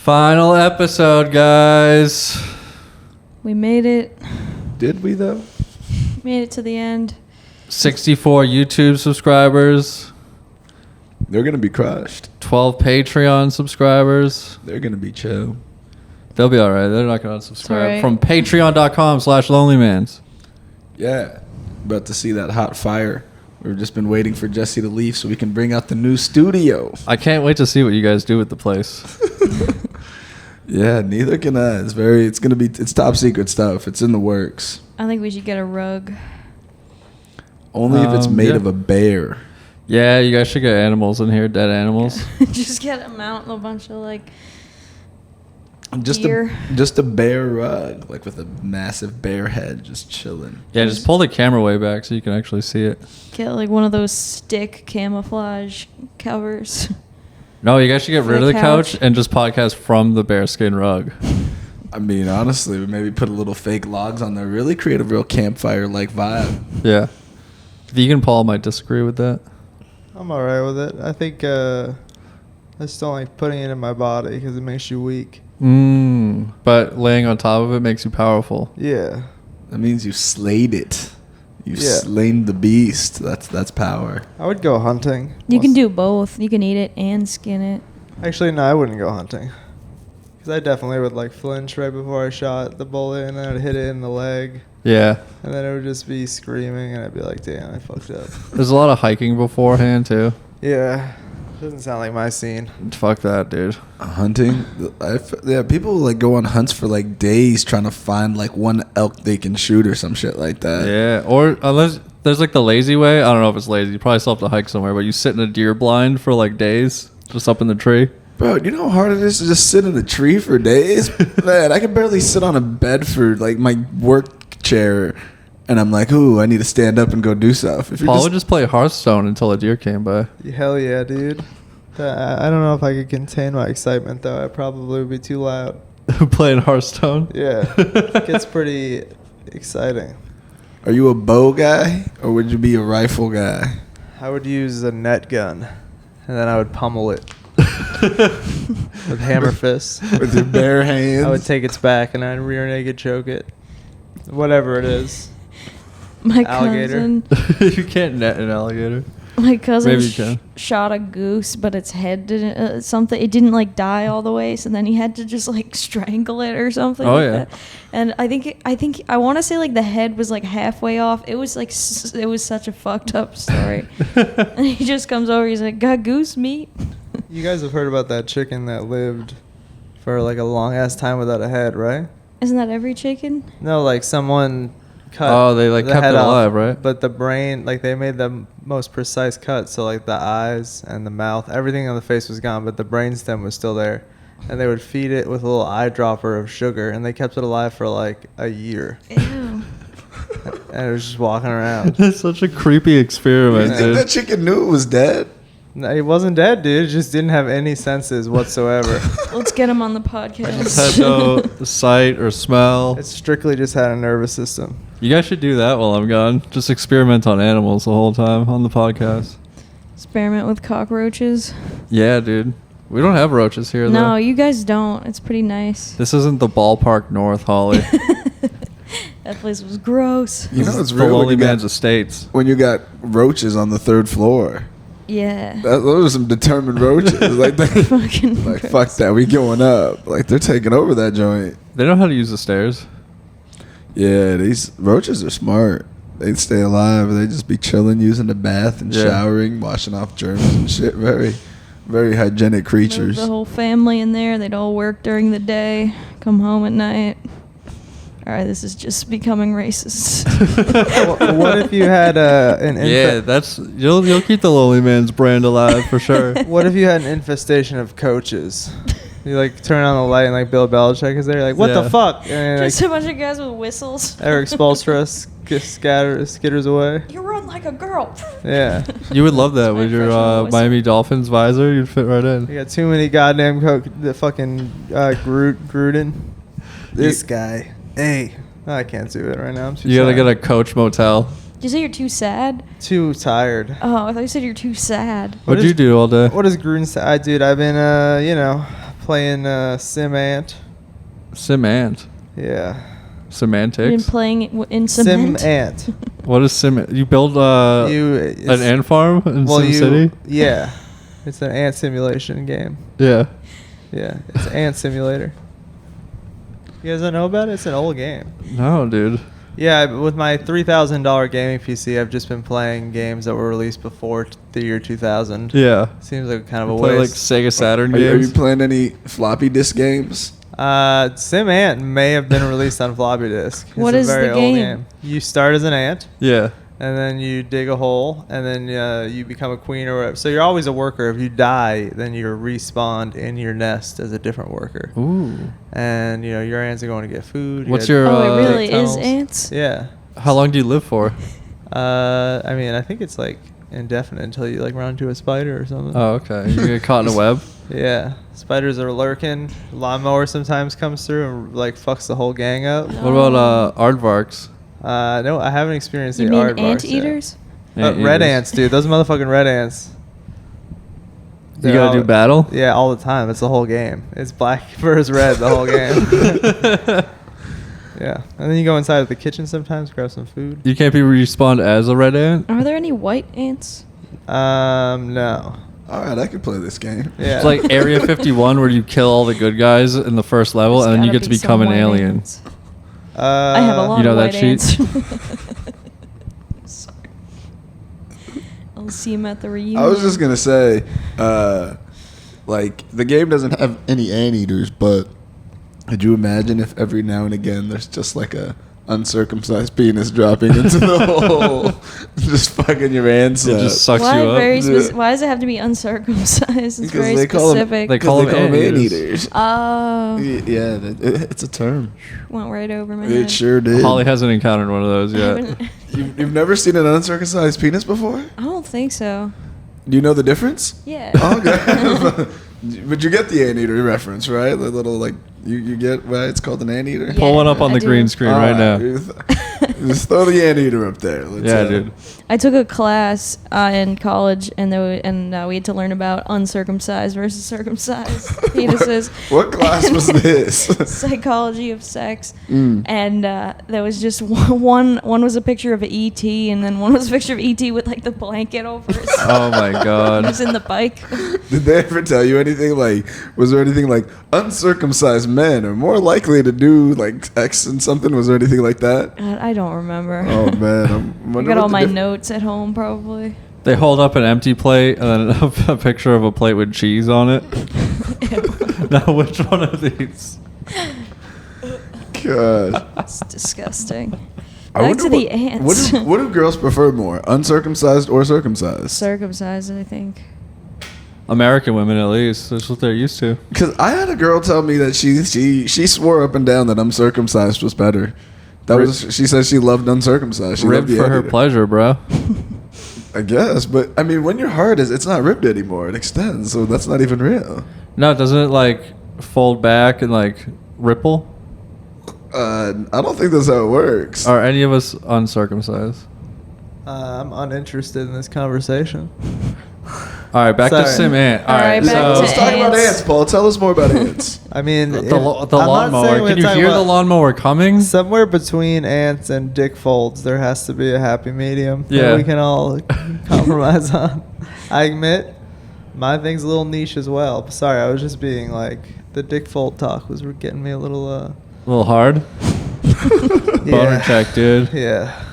Final episode, guys. We made it. Did we, though? Made it to the end. 64 YouTube subscribers. They're going to be crushed. 12 Patreon subscribers. They're going to be chill. They'll be all right. They're not going to unsubscribe. Right. From patreon.com/LonelyMans. Yeah. About to see that hot fire. We've just been waiting for Jesse to leave so we can bring out the new studio. I can't wait to see what you guys do with the place. Yeah, neither can I. It's top secret stuff. It's in the works. I think we should get a rug. Only if it's made yeah. of a bear. Yeah, you guys should get animals in here, dead animals. Just get a mount and a bunch of like Just deer. a bear rug, like with a massive bear head just chilling. Yeah, just pull the camera way back so you can actually see it. Get like one of those stick camouflage covers. No, you guys should get For rid the of the couch couch. and just podcast from the bearskin rug. I mean, honestly, we maybe put a little fake logs on there. Really create a real campfire-like vibe. Yeah. Vegan Paul might disagree with that. I'm alright with it. I think I just don't like putting it in my body because it makes you weak. But laying on top of it makes you powerful. Yeah. That means you slayed it. You've Yeah. slain the beast. That's power. I would go hunting. You can do both. You can eat it and skin it. Actually, no, I wouldn't go hunting. Because I definitely would like flinch right before I shot the bullet and then I'd hit it in the leg. Yeah. And then it would just be screaming and I'd be like, damn, I fucked up. There's a lot of hiking beforehand, too. Yeah. Doesn't sound like my scene. Fuck that, dude. Hunting, people like go on hunts for like days trying to find like one elk they can shoot or some shit like that. Yeah, or unless there's like the lazy way. I don't know if it's lazy. You probably still have to hike somewhere, but you sit in a deer blind for like days, just up in the tree. Bro, you know how hard it is to just sit in a tree for days? Man, I can barely sit on a bed for like my work chair, and I'm like, ooh, I need to stand up and go do stuff. If you're Paul would just play Hearthstone until a deer came by. Hell yeah, dude. I don't know if I could contain my excitement, though. I probably would be too loud. Playing Hearthstone? Yeah. It gets pretty exciting. Are you a bow guy, or would you be a rifle guy? I would use a net gun, and then I would pummel it with hammer fists. With your bare hands? I would take its back, and I'd rear naked choke it. Whatever it is. My Alligator. cousin. You can't net an alligator. My cousin Maybe you can. shot a goose, but its head didn't it didn't like die all the way, so then he had to just like strangle it or something. Oh, like yeah. that. And I want to say like the head was like halfway off. It was like it was such a fucked up story. And he just comes over. He's like, "Got goose meat?" You guys have heard about that chicken that lived for like a long ass time without a head, right? Isn't that every chicken? No, like someone cut. Oh, they like the kept head it off, alive, right? But the brain, like they made the most precise cut, so like the eyes and the mouth, everything on the face was gone, but the brainstem was still there. And they would feed it with a little eyedropper of sugar, and they kept it alive for like a year. Ew. And it was just walking around. It's such a creepy experiment, You think that dude. chicken knew it was dead? No, he wasn't dead, dude. It just didn't have any senses whatsoever. Let's get him on the Just had podcast. no sight or smell. It strictly just had a nervous system. You guys should do that while I'm gone. Just experiment on animals the whole time on the podcast. Experiment with cockroaches. Yeah, dude. We don't have roaches here, though. No, you guys don't. It's pretty nice. This isn't the ballpark North, Holly. That place was gross. You know This it's is the real when Lonely you, Man's got, Estates. when you got roaches on the third floor. Yeah. Those are some determined roaches. Like, Fucking like gross. fuck that, we going up. Like they're taking over that joint. They know how to use the stairs. Yeah, these roaches are smart. They'd stay alive. They'd just be chilling, using the bath and Yeah. showering, washing off germs and shit. Very, very hygienic Move creatures. the whole family in there. They'd all work during the day, come home at night. All right, this is just becoming racist. What if you had an Yeah, that's you'll keep the Lonely Man's brand alive for sure. What if you had an infestation of coaches? You like turn on the light and like Bill Belichick is there. You're like, what Yeah. the fuck? And Just like a bunch of guys with whistles. Eric Spoelstra skitters away. You run like a girl. Yeah. You would love that My with your freshman whistle. Miami Dolphins visor. You'd fit right in. You got too many goddamn the fucking Gruden. This guy. Hey. I can't do it right now. I'm too You gotta sad. get a Coach Motel. Did you say you're too sad? Too tired. Oh, I thought you said you're too sad. What What'd is- you do all day? What is Gruden say? Dude, I've been, playing Sim Ant. Simant. Yeah. Been Semantics. playing in cement. Sim Ant. What is sim? You build an ant farm in Sim City? Yeah. It's an ant simulation game. Yeah. Yeah. It's Ant Simulator. You guys don't know about it? It's an old game. No, dude. Yeah, with my $3,000 gaming PC, I've just been playing games that were released before the year 2000. Yeah. Seems like kind of a Play like waste. Sega Saturn Are you games. playing any floppy disk games? Sim Ant may have been released on floppy disk. It's What a is very the old game? You start as an ant, Yeah. and then you dig a hole, and then you become a queen or whatever. So you're always a worker. If you die, then you're respawned in your nest as a different worker. Ooh. And your ants are going to get food. What's gotta your, Oh, it dig really is tunnels. ants. Yeah. How long do you live for? I mean, I think it's like indefinite until you like run into a spider or something. Oh, okay. You get caught in a web? Yeah, spiders are lurking. Lawnmower sometimes comes through and like fucks the whole gang up. What about aardvarks? No, I haven't experienced You the mean aardvarks yet. anteaters? Red ants, dude. Those motherfucking red ants. You They're gotta do all- battle? Yeah, all the time. It's the whole game. It's black versus red the whole game. Yeah, and then you go inside of the kitchen sometimes, grab some food. You can't be respawned as a red ant? Are there any white ants? No. All right, I can play this game. Yeah. It's like Area 51 where you kill all the good guys in the first level There's and then you gotta get to be some become an white alien. ants. I have a lot You know of that white cheat? ants. Sorry. I'll see him at the reunion. I was just gonna say, like the game doesn't have any anteaters, but could you imagine if every now and again there's just like a uncircumcised penis dropping into the hole, just fucking your ants It up? just sucks why you up. very Yeah. why does it have to be uncircumcised? It's Because very they call 'em- specific. They call them anteaters. anteaters. Oh, Yeah, it's a term. went right over my It head. sure did. Holly hasn't encountered one of those I yet. haven't- You've never seen an uncircumcised penis before? I don't think so. Do you know the difference? Yeah. Okay. But you get the anteater reference, right? The little like you get right. It's called an anteater. Yeah. Pull one up on I the do. green screen right now. Just throw the anteater up there. Let's, Yeah, dude. I took a class in college, and we had to learn about uncircumcised versus circumcised penises. What class was this? Psychology of sex. Mm. And there was just one was a picture of ET, and then one was a picture of ET with like the blanket over his. Oh my god. Using the bike. Did they ever tell you anything like? Was there anything like uncircumcised men are more likely to do like X and something? Was there anything like that? God, I don't remember. Oh man, I wonder got what all the my diff- notes at home probably. They hold up an empty plate and then a picture of a plate with cheese on it. Now, which one of these? God. It's disgusting. I Back wonder to the ants. What do girls prefer more, uncircumcised or circumcised? Circumcised, I think. American women, at least. That's what they're used to. Because I had a girl tell me that she swore up and down that uncircumcised was better. She said she loved uncircumcised. She Ribbed loved the for her anteater. pleasure, bro. I guess, but I mean, when your heart is, it's not ribbed anymore. It extends, so that's not even real. No, doesn't it like fold back and like ripple? I don't think that's how it works. Are any of us uncircumcised? I'm uninterested in this conversation. All right, back to Sorry. Sim Ant. All right, back so to Let's talk about ants. ants, Paul. Tell us more about ants. I mean, the I'm not saying lawnmower. we're Can you talking hear the about- lawnmower coming? Somewhere between ants and dick folds, there has to be a happy medium Yeah. that we can all compromise on. I admit, my thing's a little niche as well. Sorry, I was just being like, the dick fold talk was getting me a little, A little hard. Boner check, dude. Yeah.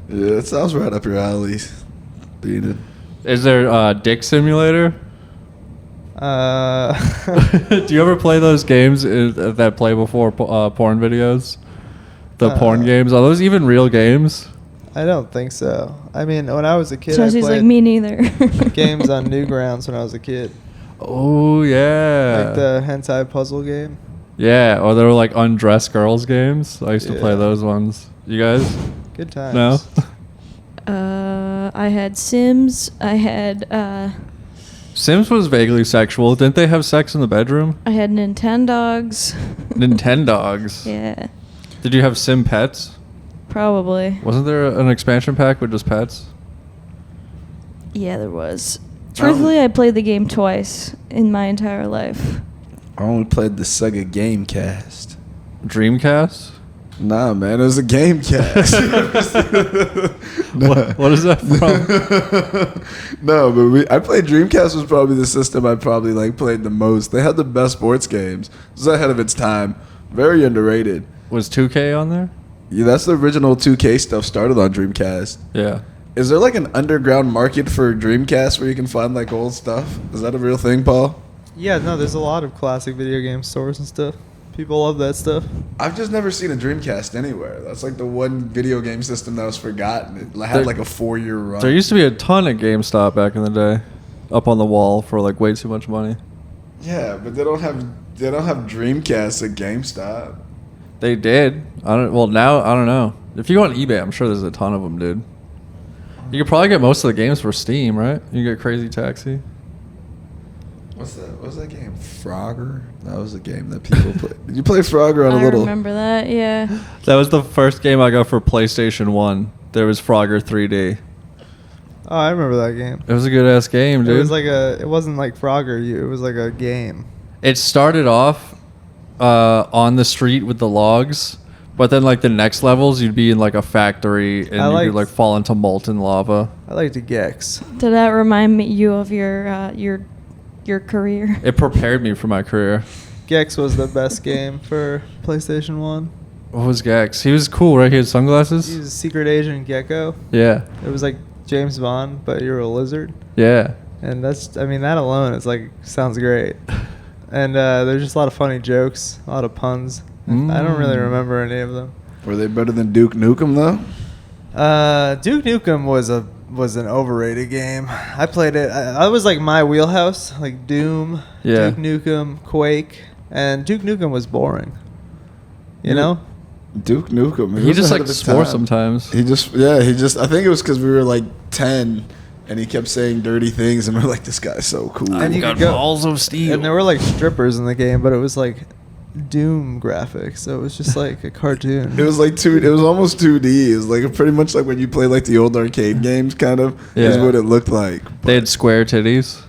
Yeah, it sounds right up your alley. Beat it. Is there a dick simulator? Do you ever play those games that play before porn videos? The porn games? Are those even real games? I don't think so. I mean, when I was a kid, So I she's played like, me neither. games on Newgrounds when I was a kid. Oh, yeah. Like the hentai puzzle game. Yeah, or there were like undressed girls games. I used to play Yeah. those ones. You guys? Good times. No? I had Sims. I had Sims was vaguely sexual. Didn't they have sex in the bedroom? I had Nintendogs. Nintendogs. Yeah, Did you have Sim Pets? probably. Wasn't there an expansion pack with just pets? Yeah, there was. Truthfully, I played the game twice in my entire life. I only played the Sega Gamecast. Dreamcast? Nah, man, it was a Gamecast. What is that from? No, but I played Dreamcast. Was probably the system I probably like played the most. They had the best sports games. It was ahead of its time. Very underrated. Was 2K on there? Yeah, that's the original 2K stuff started on Dreamcast. Yeah. Is there like an underground market for Dreamcast where you can find like old stuff? Is that a real thing, Paul? Yeah, no, there's a lot of classic video game stores and stuff. People love that stuff. I've just never seen a Dreamcast anywhere. That's like the one video game system that was forgotten. It had like a 4-year run. There used to be a ton at GameStop back in the day, up on the wall for like way too much money. Yeah, but they don't have Dreamcasts at GameStop. They did. Now I don't know. If you go on eBay, I'm sure there's a ton of them, dude. You could probably get most of the games for Steam, right? You get Crazy Taxi. What's that game? Frogger? That was a game that people play. Did you play Frogger on a little? I remember that, yeah. That was the first game I got for PlayStation 1. There was Frogger 3D. Oh, I remember that game. It was a good ass game, dude. It was like it wasn't like Frogger. It was like a game. It started off on the street with the logs, but then like the next levels, you'd be in like a factory and you could like fall into molten lava. I liked the Gex. Did that remind you of your career? It prepared me for my career. Gex was the best game for PlayStation 1. What was Gex? He was cool, right? He had sunglasses? He was a secret agent gecko. Yeah. It was like James Bond, but you're a lizard. Yeah. And that alone is like, sounds great. And there's just a lot of funny jokes, a lot of puns. I don't really remember any of them. Were they better than Duke Nukem though? Duke Nukem was an overrated game. I played it. I was like my wheelhouse, like Doom, Yeah. Duke Nukem, Quake, and Duke Nukem was boring. You know? Duke Nukem. He was just ahead like of his swore time. sometimes. I think it was because we were like 10 and he kept saying dirty things and we're like, this guy's so cool. And you got could go- balls of steel. And there were like strippers in the game, but it was like Doom graphics, so it was just like a cartoon. It was like it was almost 2D. It was like pretty much like when you play like the old arcade games, kind of. Is Yeah. what it looked like. They had square titties.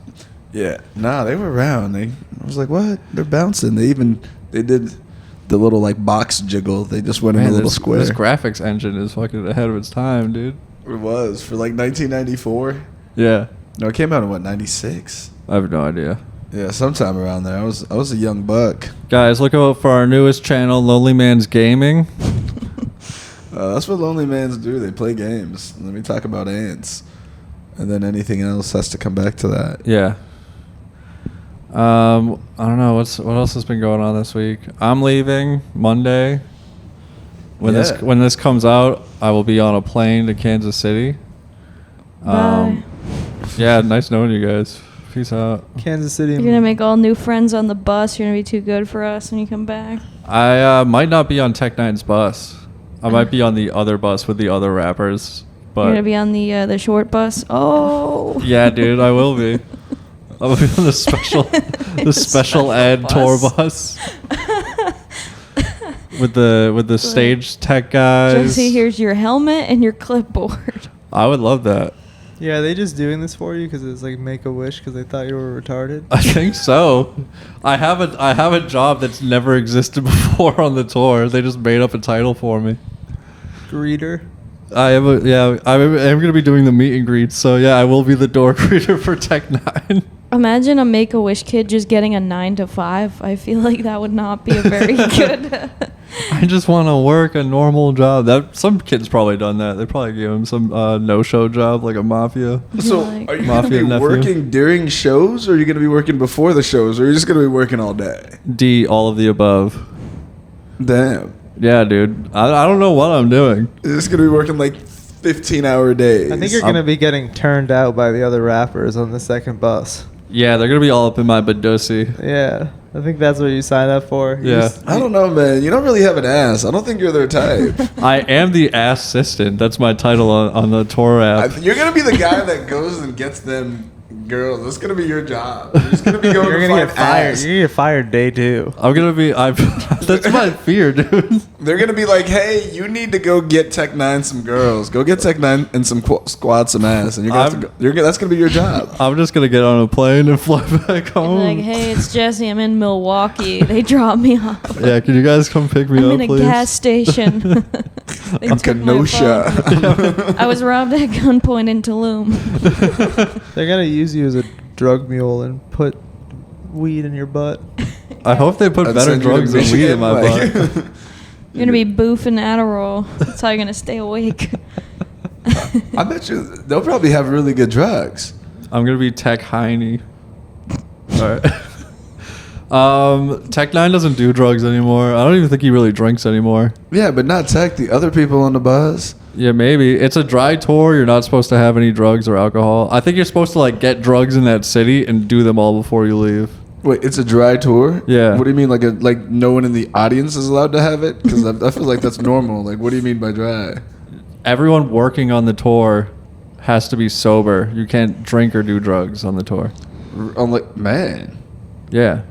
Yeah, nah, they were round. I was like, what? They're bouncing. They did the little like box jiggle. They just went in a little square. This graphics engine is fucking ahead of its time, dude. It was for like 1994. Yeah. No, it came out in what, 96? I have no idea. Yeah, sometime around there. I was a young buck. Guys, look out for our newest channel, LonelyMans Gaming. That's what LonelyMans do. They play games. Let me talk about ants, and then anything else has to come back to that. Yeah. I don't know what else has been going on this week. I'm leaving Monday. When this comes out, I will be on a plane to Kansas City. Bye. Yeah, nice knowing you guys. Peace out. Kansas City. You're gonna make all new friends on the bus. You're gonna be too good for us when you come back. I might not be on Tech Nine's bus. I might be on the other bus with the other rappers. But You're gonna be on the short bus. Oh. yeah, dude, I will be. I will be on the special ed tour bus with the stage tech guys. Jesse, here's your helmet and your clipboard. I would love that. Yeah, are they just doing this for you because it's like Make-A-Wish because they thought you were retarded? I think so. I have a job that's never existed before on the tour. They just made up a title for me. Greeter. I'm going to be doing the meet and greets. So yeah, I will be the door greeter for Tech 9. Imagine a Make-A-Wish kid just getting a 9 to 5. I feel like that would not be a very good. I just want to work a normal job. That some kids probably done that. They probably gave him some no-show job like a mafia. So, Like- are you going Mafia to be nephew. working during shows, or are you going to be working before the shows, or are you just going to be working all day? D, all of the above. Damn. Yeah, dude. I don't know what I'm doing. You're just going to be working like 15-hour days. I think you're going to be getting turned out by the other rappers on the second bus. Yeah, they're going to be all up in my badussi. Yeah, I think that's what you signed up for. You Yeah. just- I don't know, man. You don't really have an ass. I don't think you're their type. I am the assistant. That's my title on the tour app. You're going to be the guy that goes and gets them girls. That's gonna be your job. You're just gonna be going. You're to gonna find get fired. ass. You're gonna get fired day 2. I'm gonna be. That's my fear, dude. They're gonna be like, "Hey, you need to go get Tech 9 some girls. Go get Tech 9 and some squad some ass, and you're gonna have to go, that's gonna be your job." I'm just gonna get on a plane and fly back home. Like, hey, it's Jesse. I'm in Milwaukee. They dropped me off. Yeah, can you guys come pick me I'm up, in a please? gas station. They In took my Kenosha. phone. I was robbed at gunpoint in Tulum. They're gonna use you as a drug mule and put weed in your butt. I hope they put I'd better send you to drugs than weed in Michigan, my like- butt. You're gonna be boofing Adderall. That's how you're gonna stay awake. I bet you they'll probably have really good drugs. I'm gonna be Tech Heine. All right. Tech 9 doesn't do drugs anymore. I don't even think he really drinks anymore. Yeah, but not Tech. The other people on the bus. Yeah, maybe. It's a dry tour. You're not supposed to have any drugs or alcohol. I think you're supposed to like get drugs in that city and do them all before you leave. Wait, it's a dry tour? Yeah. What do you mean, like no one in the audience is allowed to have it? Because I feel like that's normal. Like, what do you mean by dry? Everyone working on the tour has to be sober. You can't drink or do drugs on the tour. I'm like, man. Yeah.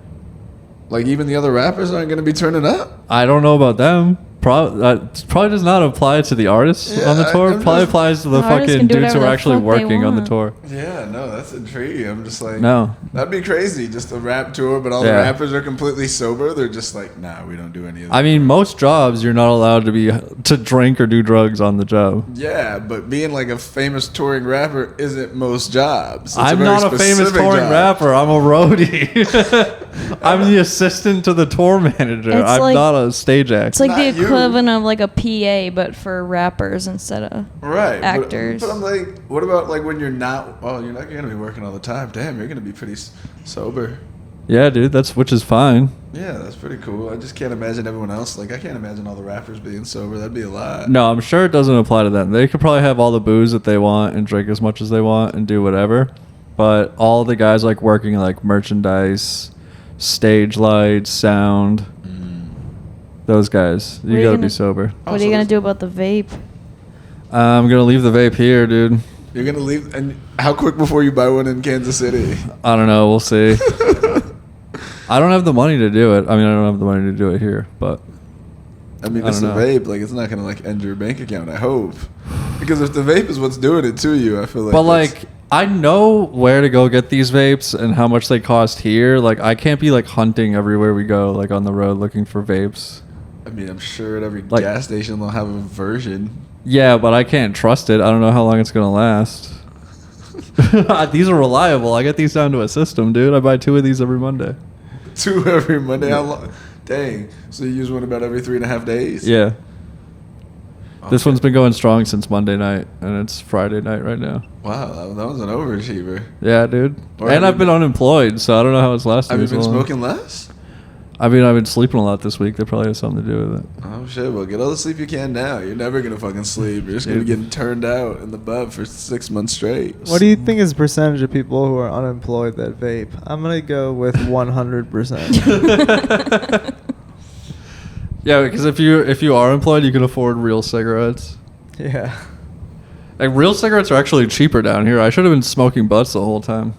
Like, even the other rappers aren't going to be turning up? I don't know about them. Probably does not apply to the artists Yeah, on the tour. I'm Probably just- applies to the The artists fucking can do dudes who whatever are the actually fuck they working on the want. tour. Yeah, no, that's intriguing. I'm just like, No. that'd be crazy. Just a rap tour, but all the Yeah. rappers are completely sober. They're just like, nah, we don't do any of that. I mean, most jobs you're not allowed to drink or do drugs on the job. Yeah, but being like a famous touring rapper isn't most jobs. It's I'm very not a famous specific touring job. rapper. I'm a roadie. I'm the assistant to the tour manager. It's I'm like- not a stage act. It's like the Not you. equivalent of like a PA, but for rappers instead of Right. actors. But I'm like, what about like when you're not, well, you're not going to be working all the time. Damn, you're going to be pretty sober. Yeah, dude, which is fine. Yeah, that's pretty cool. I just can't imagine everyone else. Like, I can't imagine all the rappers being sober. That'd be a lot. No, I'm sure it doesn't apply to them. They could probably have all the booze that they want and drink as much as they want and do whatever. But all the guys like working like merchandise, stage lights, sound, those guys, What are you you gotta gonna- be sober. What are you gonna do about the vape? I'm gonna leave the vape here, dude. You're going to leave, and how quick before you buy one in Kansas City? I don't know. We'll see. I don't have the money to do it. I mean, I don't have the money to do it here, but I mean, I it's a don't know. vape. Like, it's not going to, like, end your bank account, I hope. Because if the vape is what's doing it to you, I feel like but that's- like I know where to go get these vapes and how much they cost here. Like I can't be like hunting everywhere we go, like on the road looking for vapes. I mean, I'm sure at every Like- gas station they'll have a version. Yeah, but I can't trust it. I don't know how long it's gonna last. These are reliable. I get these down to a system, dude. I buy 2 of these every Monday. 2 every Monday. How long? Dang. So you use one about every 3.5 days? Yeah. This Okay. one's been going strong since Monday night, and it's Friday night right now. Wow, that was an overachiever. Yeah, dude. Or And have I've you been been- unemployed, so I don't know how it's lasting. Have you this been long. smoking less? I mean, I've been sleeping a lot this week. That probably has something to do with it. Oh shit! Well, get all the sleep you can now. You're never gonna fucking sleep. You're just gonna be Dude. getting turned out in the butt for 6 months straight. What do you think is the percentage of people who are unemployed that vape? I'm gonna go with 100%. Yeah, because if you are employed, you can afford real cigarettes. Yeah. Like real cigarettes are actually cheaper down here. I should have been smoking butts the whole time.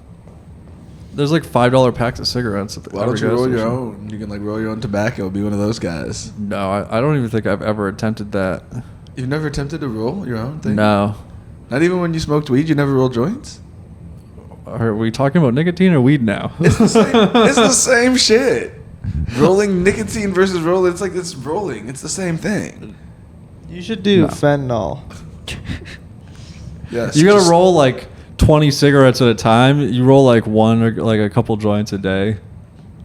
There's like $5 packs of cigarettes at the Why don't every you gas roll your station. own? You can like roll your own tobacco. Be one of those guys. No, I don't even think I've ever attempted that. You've never attempted to roll your own thing? No. Not even when you smoked weed. You never rolled joints. Are we talking about nicotine or weed now? It's the same. It's the same shit. Rolling nicotine versus rolling. It's like it's rolling. It's the same thing. You should do No. fentanyl. Yes. You gotta just- roll like 20 cigarettes at a time. You roll like one or like a couple joints a day.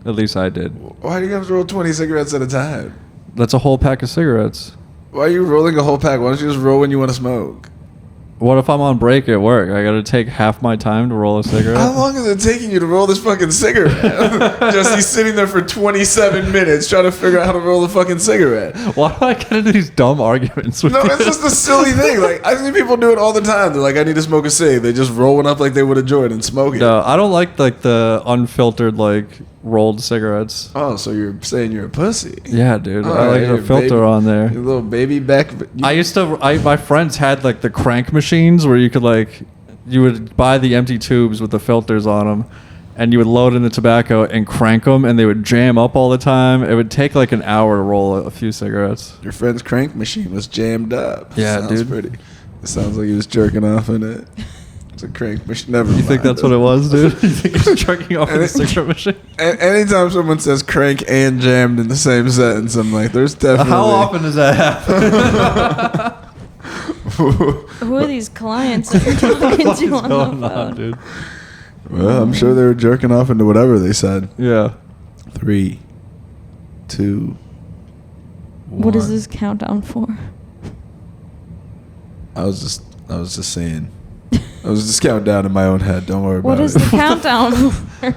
At least I did. Why do you have to roll 20 cigarettes at a time? That's a whole pack of cigarettes. Why are you rolling a whole pack? Why don't you just roll when you want to smoke? What if I'm on break at work? I gotta take half my time to roll a cigarette. How long is it taking you to roll this fucking cigarette? Just he's sitting there for 27 minutes trying to figure out how to roll a fucking cigarette. Why do I get into these dumb arguments with No, you? it's just a silly thing. Like I see people do it all the time. They're like, I need to smoke a cig. They just roll one up like they would a joint and smoke it. No, I don't like the unfiltered like rolled cigarettes. Oh, so you're saying you're a pussy? Yeah, dude. All I like right, the your filter baby- on there. Your little baby back. My friends had like the crank machines where you could like you would buy the empty tubes with the filters on them, and you would load in the tobacco and crank them, and they would jam up all the time. It would take like an hour to roll a few cigarettes. Your friend's crank machine was jammed up. Yeah, Sounds dude. Pretty. It sounds like he was jerking off in it. It's a crank machine. Never You mind. think that's what it was, dude? You think he was jerking off in a cigarette machine? Anytime someone says crank and jammed in the same sentence, I'm like, there's definitely. How often does that happen? Who are these clients that you're talking What to is on the going phone? on, dude? Well, I'm sure they were jerking off into whatever they said. Yeah. 3, 2. What is 1. this countdown for? I was just saying. I was just counting down in my own head. Don't worry What about is it. the countdown for?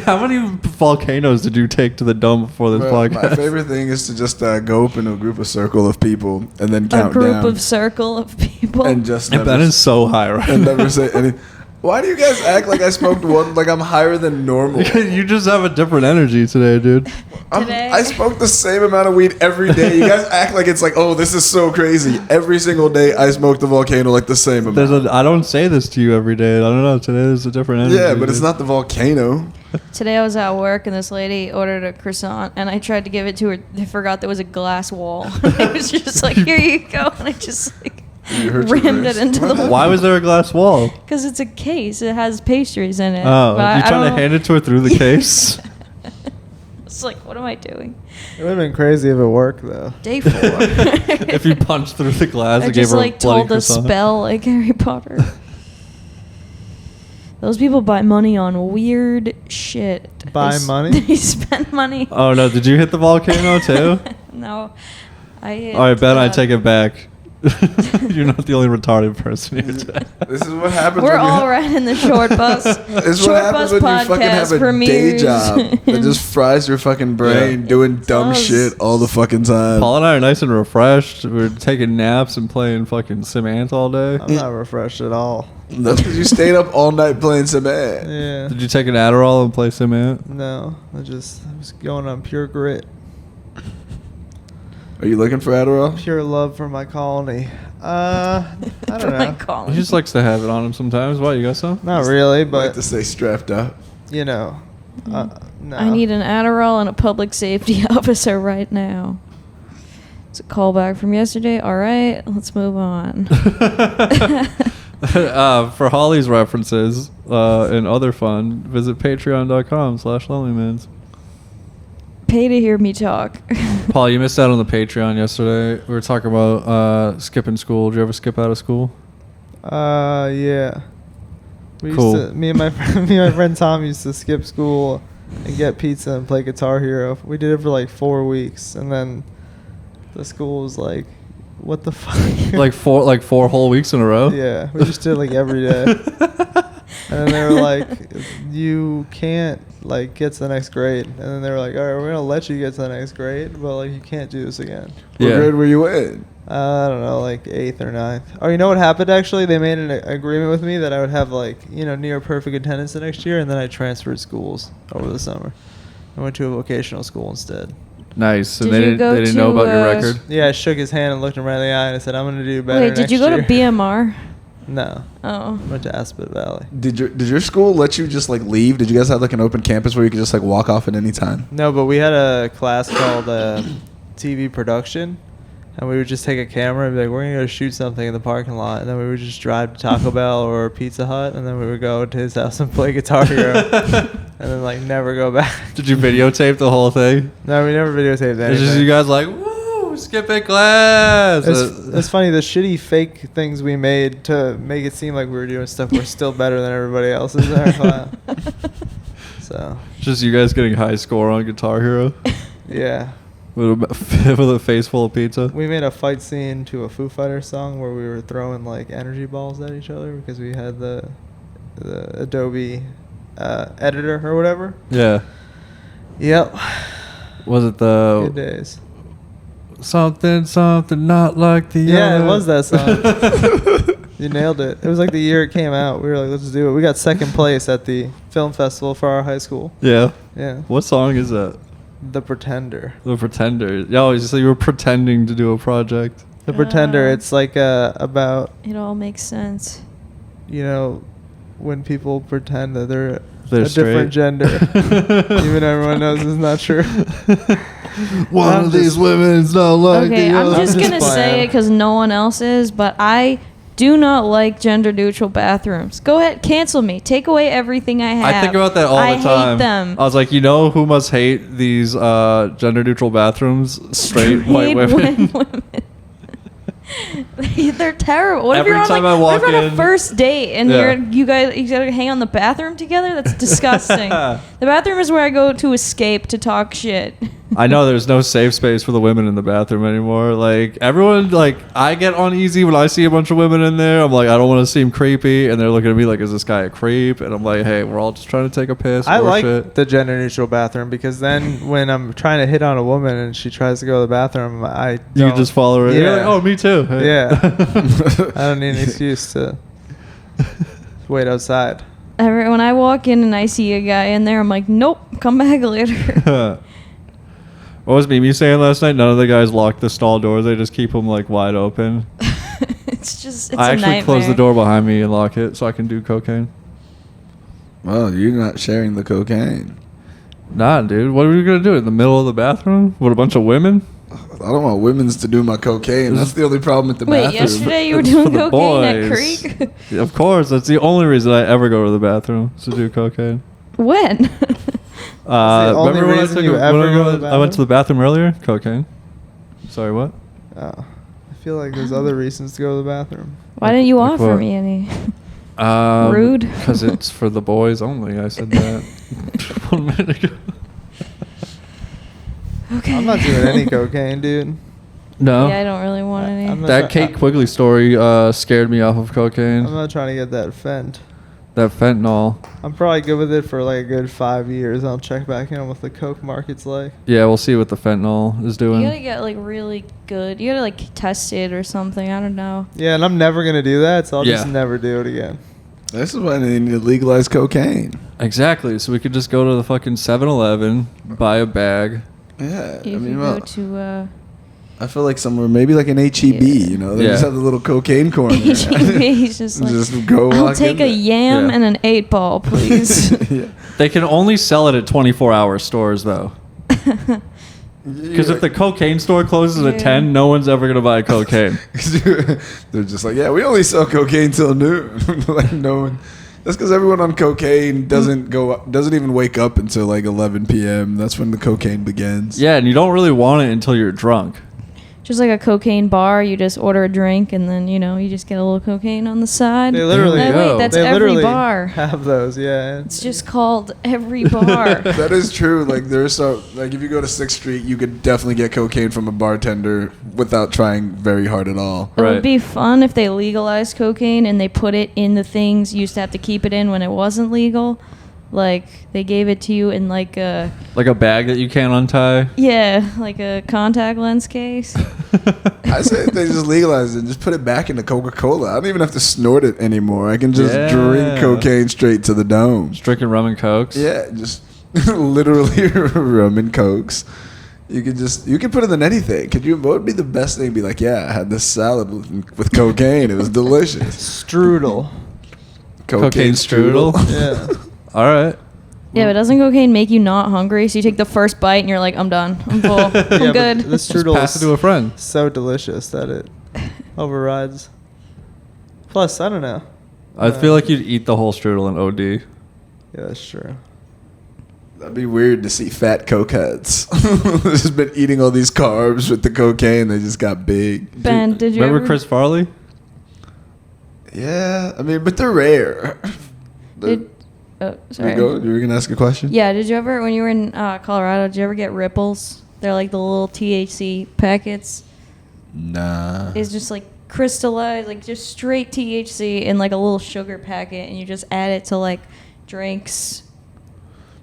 How many volcanoes did you take to the dome before this Well, podcast? my favorite thing is to just go up in a group of circle of people and then A count group down of circle of people. and just If that is so high, right? and never say any. Why do you guys act like I smoked one? Like I'm higher than normal. You just have a different energy today, dude. Today? I smoke the same amount of weed every day. You guys act like it's like, oh, this is so crazy. Every single day I smoke the volcano like the same amount. I don't say this to you every day. I don't know. Today there's a different energy. Yeah, but it's dude. not the volcano. Today I was at work and this lady ordered a croissant and I tried to give it to her. I forgot there was a glass wall. It was just like, here you go. And I just like You hurt your rammed it wrist. into the wall. Why was there a glass wall? Because it's a case. It has pastries in it. Oh, But you I trying to don't- hand it to her through the case? It's like, what am I doing? It would have been crazy if it worked though. Day 4. If you punched through the glass I and gave just her a like bloody told the croissant. spell like Harry Potter. Those people buy money on weird shit. Buy money? They spend money. Oh no! Did you hit the volcano too? No. I hit, All right, Ben, I take it back. You're not the only retarded person here today. This is what happens. We're when you all riding the short bus. This is Short what happens Bus when you fucking have Podcast a day premieres. job that just fries your fucking brain Yeah. doing dumb Sounds- shit all the fucking time. Paul and I are nice and refreshed. We're taking naps and playing fucking Sim Ant all day. I'm not refreshed at all. That's because you stayed up all night playing some ad. Yeah. Did you take an Adderall and play Sim Ant? No, I was going on pure grit, Are you looking for Adderall? pure love for my colony. I don't For my know. calling. He just likes to have it on him sometimes. Why, you got some? Not really, I like but to stay strapped up. you know, no. I need an Adderall and a public safety officer right now. It's a callback from yesterday. All right, let's move on. For Holly's references and other fun, visit patreon.com/LonelyMans. Pay to hear me talk. Paul, you missed out on the Patreon yesterday. We were talking about skipping school. Did you ever skip out of school? Yeah. We Cool. used to, me and my friend Tom used to skip school and get pizza and play Guitar Hero. We did it for like 4 weeks, and then the school was like, "What the fuck?" like four whole weeks in a row? Yeah, we just did it like every day. And then they were like, "You can't like get to the next grade." And then they were like, "All right, we're gonna let you get to the next grade, but like you can't do this again." What Yeah. grade were you in? I don't know, like 8th or 9th. Oh, you know what happened actually? They made an agreement with me that I would have like, near perfect attendance the next year, and then I transferred schools over the summer. I went to a vocational school instead. Nice. And Did they you didn't, go they didn't know to, about your record? Yeah, I shook his hand and looked him right in the eye and I said, "I'm gonna do better." Wait, did you go next to year." BMR? No, Oh. went to Aspet Valley. Did your school let you just like leave? Did you guys have like an open campus where you could just like walk off at any time? No, but we had a class called TV production, and we would just take a camera and be like, "We're gonna go shoot something in the parking lot," and then we would just drive to Taco Bell or Pizza Hut, and then we would go to his house and play Guitar Hero, and then like never go back. Did you videotape the whole thing? No, we never videotaped anything. It's just you guys like, woo, skipping class. It's funny, the shitty fake things we made to make it seem like we were doing stuff were still better than everybody else's in our class. So, Just you guys getting high score on Guitar Hero yeah. with a face full of pizza. We made a fight scene to a Foo Fighters song where we were throwing like energy balls at each other because we had the Adobe editor or whatever. Yeah. Yep. Was it Good the days. something not like the Yeah, other? it was that song. You nailed it. It was like the year it came out. We were like, let's do it. We got second place at the film festival for our high school. Yeah. Yeah. What song is that? The Pretender. The Pretender. Yeah, so you were pretending to do a project. The Pretender. It's like about It all makes sense. when people pretend that they're They're a different straight. gender, even everyone knows it's not true. One I'm of these just- women's not like Okay, the I'm other. just just gonna say playing. it because no one else is, but I do not like gender neutral bathrooms. Go ahead, cancel me. Take away everything I have. I think about that all I the time. hate them. I was like, who must hate these gender neutral bathrooms? Straight white women. They're terrible. What Every if you're time on, I like, what if walk you're on a in- first date and Yeah. you gotta hang on the bathroom together? That's disgusting. The bathroom is where I go to escape to talk shit. I know there's no safe space for the women in the bathroom anymore. Like everyone, I get uneasy when I see a bunch of women in there. I'm like, I don't want to seem creepy, and they're looking at me like, is this guy a creep? And I'm like, hey, we're all just trying to take a piss. I or like shit. the gender neutral bathroom because then when I'm trying to hit on a woman and she tries to go to the bathroom, I You don't, can just follow her. Yeah. You're like, oh, me too. Hey. Yeah. I don't need an excuse to wait outside. When I walk in and I see a guy in there, I'm like, nope, come back later. What was Mimi saying last night? None of the guys lock the stall doors. They just keep them wide open. It's I a actually nightmare. close the door behind me and lock it so I can do cocaine. Well, you're not sharing the cocaine. Nah, dude. What are we gonna do in the middle of the bathroom with a bunch of women? I don't want women's to do my cocaine. That's the only problem with the Wait, bathroom. yesterday you were It's doing for the cocaine at boys. Creek? Of course, that's the only reason I ever go to the bathroom is to do cocaine. When? the only remember when I reason took you a- ever when go to the I went to bathroom? the bathroom earlier. Cocaine. Sorry, what? Oh, I feel like there's other reasons to go to the bathroom. Why didn't you Like offer what? me any? Rude. Rude. Because it's for the boys only. I said that 1 minute ago. Okay. I'm not doing any cocaine, dude. No. Yeah, I don't really want any. I'm not That try- Kate Quigley story scared me off of cocaine. I'm not trying to get that fent. That fentanyl. I'm probably good with it for like a good 5 years. I'll check back in with the coke market's like. Yeah, we'll see what the fentanyl is doing. You gotta get really good. You gotta test it or something. I don't know. Yeah, and I'm never gonna do that, so I'll just Yeah. never do it again. This is why they need to legalize cocaine. Exactly. So we could just go to the fucking 7-Eleven, buy a bag. Yeah, If I mean, you well, go to I feel like somewhere, maybe like an HEB, Yeah. they just have the little cocaine corner. HEB, he's just like, Just go I'll walk take in a there." yam Yeah. and an 8-ball, please. Yeah. They can only sell it at 24-hour stores, though. Because if the cocaine store closes at Yeah. 10, no one's ever going to buy cocaine. They're just like, yeah, we only sell cocaine till noon. Like no one. That's because everyone on cocaine doesn't even wake up until like 11 p.m. That's when the cocaine begins. Yeah, and you don't really want it until you're drunk. Just like a cocaine bar, you just order a drink and then, you just get a little cocaine on the side. They literally, There you Wait, go. that's they every literally bar. have those, yeah. It's just called every bar. That is true. Like there's if you go to 6th Street, you could definitely get cocaine from a bartender without trying very hard at all. It Right. would be fun if they legalized cocaine and they put it in the things you used to have to keep it in when it wasn't legal. Like, they gave it to you in like a bag that you can't untie. a contact lens case. I say if they just legalize it and just put it back into Coca-Cola. I don't even have to snort it anymore. I can just Yeah. drink cocaine straight to the dome. Just drinking rum and cokes. Yeah, just literally rum and cokes. You could put it in anything. What would be the best thing? Be like, yeah, I had this salad with cocaine. It was delicious. Strudel. Cocaine strudel. Yeah. All right. Yeah, but doesn't cocaine make you not hungry? So you take the first bite and you're like, I'm done. I'm full. I'm Yeah, good. but the Just strudel pass it is to a friend. so delicious that it overrides. Plus, I don't know. I feel like you'd eat the whole strudel and OD. Yeah, that's true. That'd be weird to see fat cokeheads. They've just been eating all these carbs with the cocaine. They just got big. Ben, did you remember ever, Chris Farley? Yeah, I mean, but they're rare. Sorry. You were gonna ask a question? Yeah, did you ever, when you were in Colorado, did you ever get ripples? They're like the little THC packets. Nah. It's just like crystallized, like just straight THC in like a little sugar packet, and you just add it to like drinks.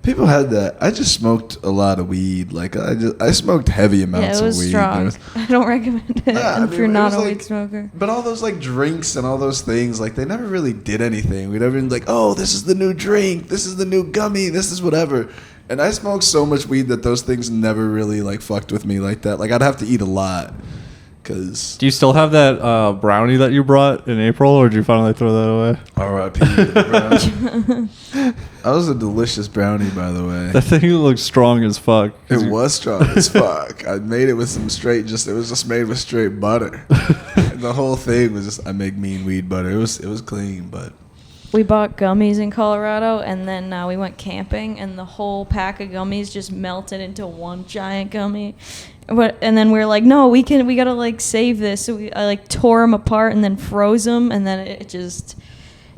People had that. I just smoked a lot of weed. Like I smoked heavy amounts Yeah, it was of weed. strong. I don't recommend it Nah, I if mean, you're it not was a weed like- smoker. But all those like drinks and all those things, like they never really did anything. We'd never been like, oh, this is the new drink, this is the new gummy, this is whatever. And I smoked so much weed that those things never really like fucked with me like that. Like I'd have to eat a lot. Because Do you still have that brownie that you brought in April, or did you finally throw that away? R.I.P. brownie. That was a delicious brownie, by the way. That thing looks strong as fuck. It was strong as fuck. I made it with some straight, it was just made with straight butter. And the whole thing was just, I make mean weed butter. It was clean, but. We bought gummies in Colorado, and then we went camping, and the whole pack of gummies just melted into one giant gummy. And then we were like, no, we gotta like save this. So I like tore them apart and then froze them, and then it just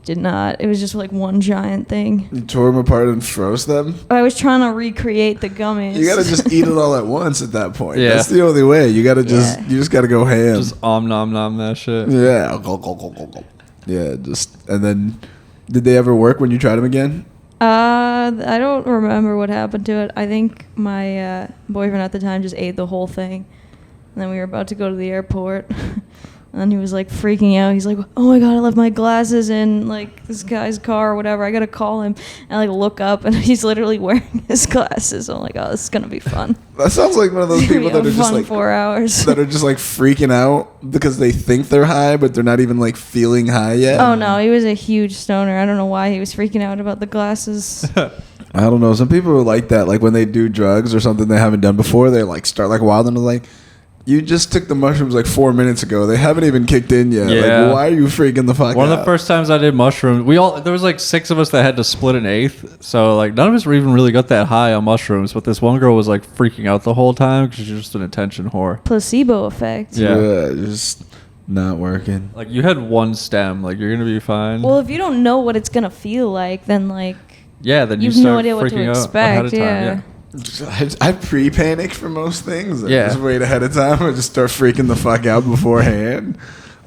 did not. It was just like one giant thing. You tore them apart and froze them? I was trying to recreate the gummies. You gotta just eat it all at once at that point. Yeah. That's the only way. You just gotta go ham. Just nom nom that shit. Yeah. Yeah, and then did they ever work when you tried them again? I don't remember what happened to it. I think my boyfriend at the time just ate the whole thing. And then we were about to go to the airport. And he was like freaking out. He's like, oh my God, I left my glasses in like this guy's car or whatever. I got to call him. And I like look up and he's literally wearing his glasses. I'm like, oh, this is going to be fun. That sounds like one of those people that are just like 4 hours. that are just like freaking out because they think they're high, but they're not even like feeling high yet. Oh no, he was a huge stoner. I don't know why he was freaking out about the glasses. I don't know. Some people are like that. Like when they do drugs or something they haven't done before, they like start like wild and they're like, you just took the mushrooms like 4 minutes ago. They haven't even kicked in yet. Yeah. Like, why are you freaking the fuck out? One of the first times I did mushrooms, there was like 6 of us that had to split an eighth. So like none of us even really got that high on mushrooms. But this one girl was like freaking out the whole time because she's just an attention whore. Placebo effect. Yeah. Just not working. Like you had one stem, like you're gonna be fine. Well, if you don't know what it's gonna feel like, then like yeah, then you you've start no idea what to freaking out expect. ahead of time. Yeah. I pre-panic for most things. I Yeah. just wait ahead of time. I just start freaking the fuck out beforehand.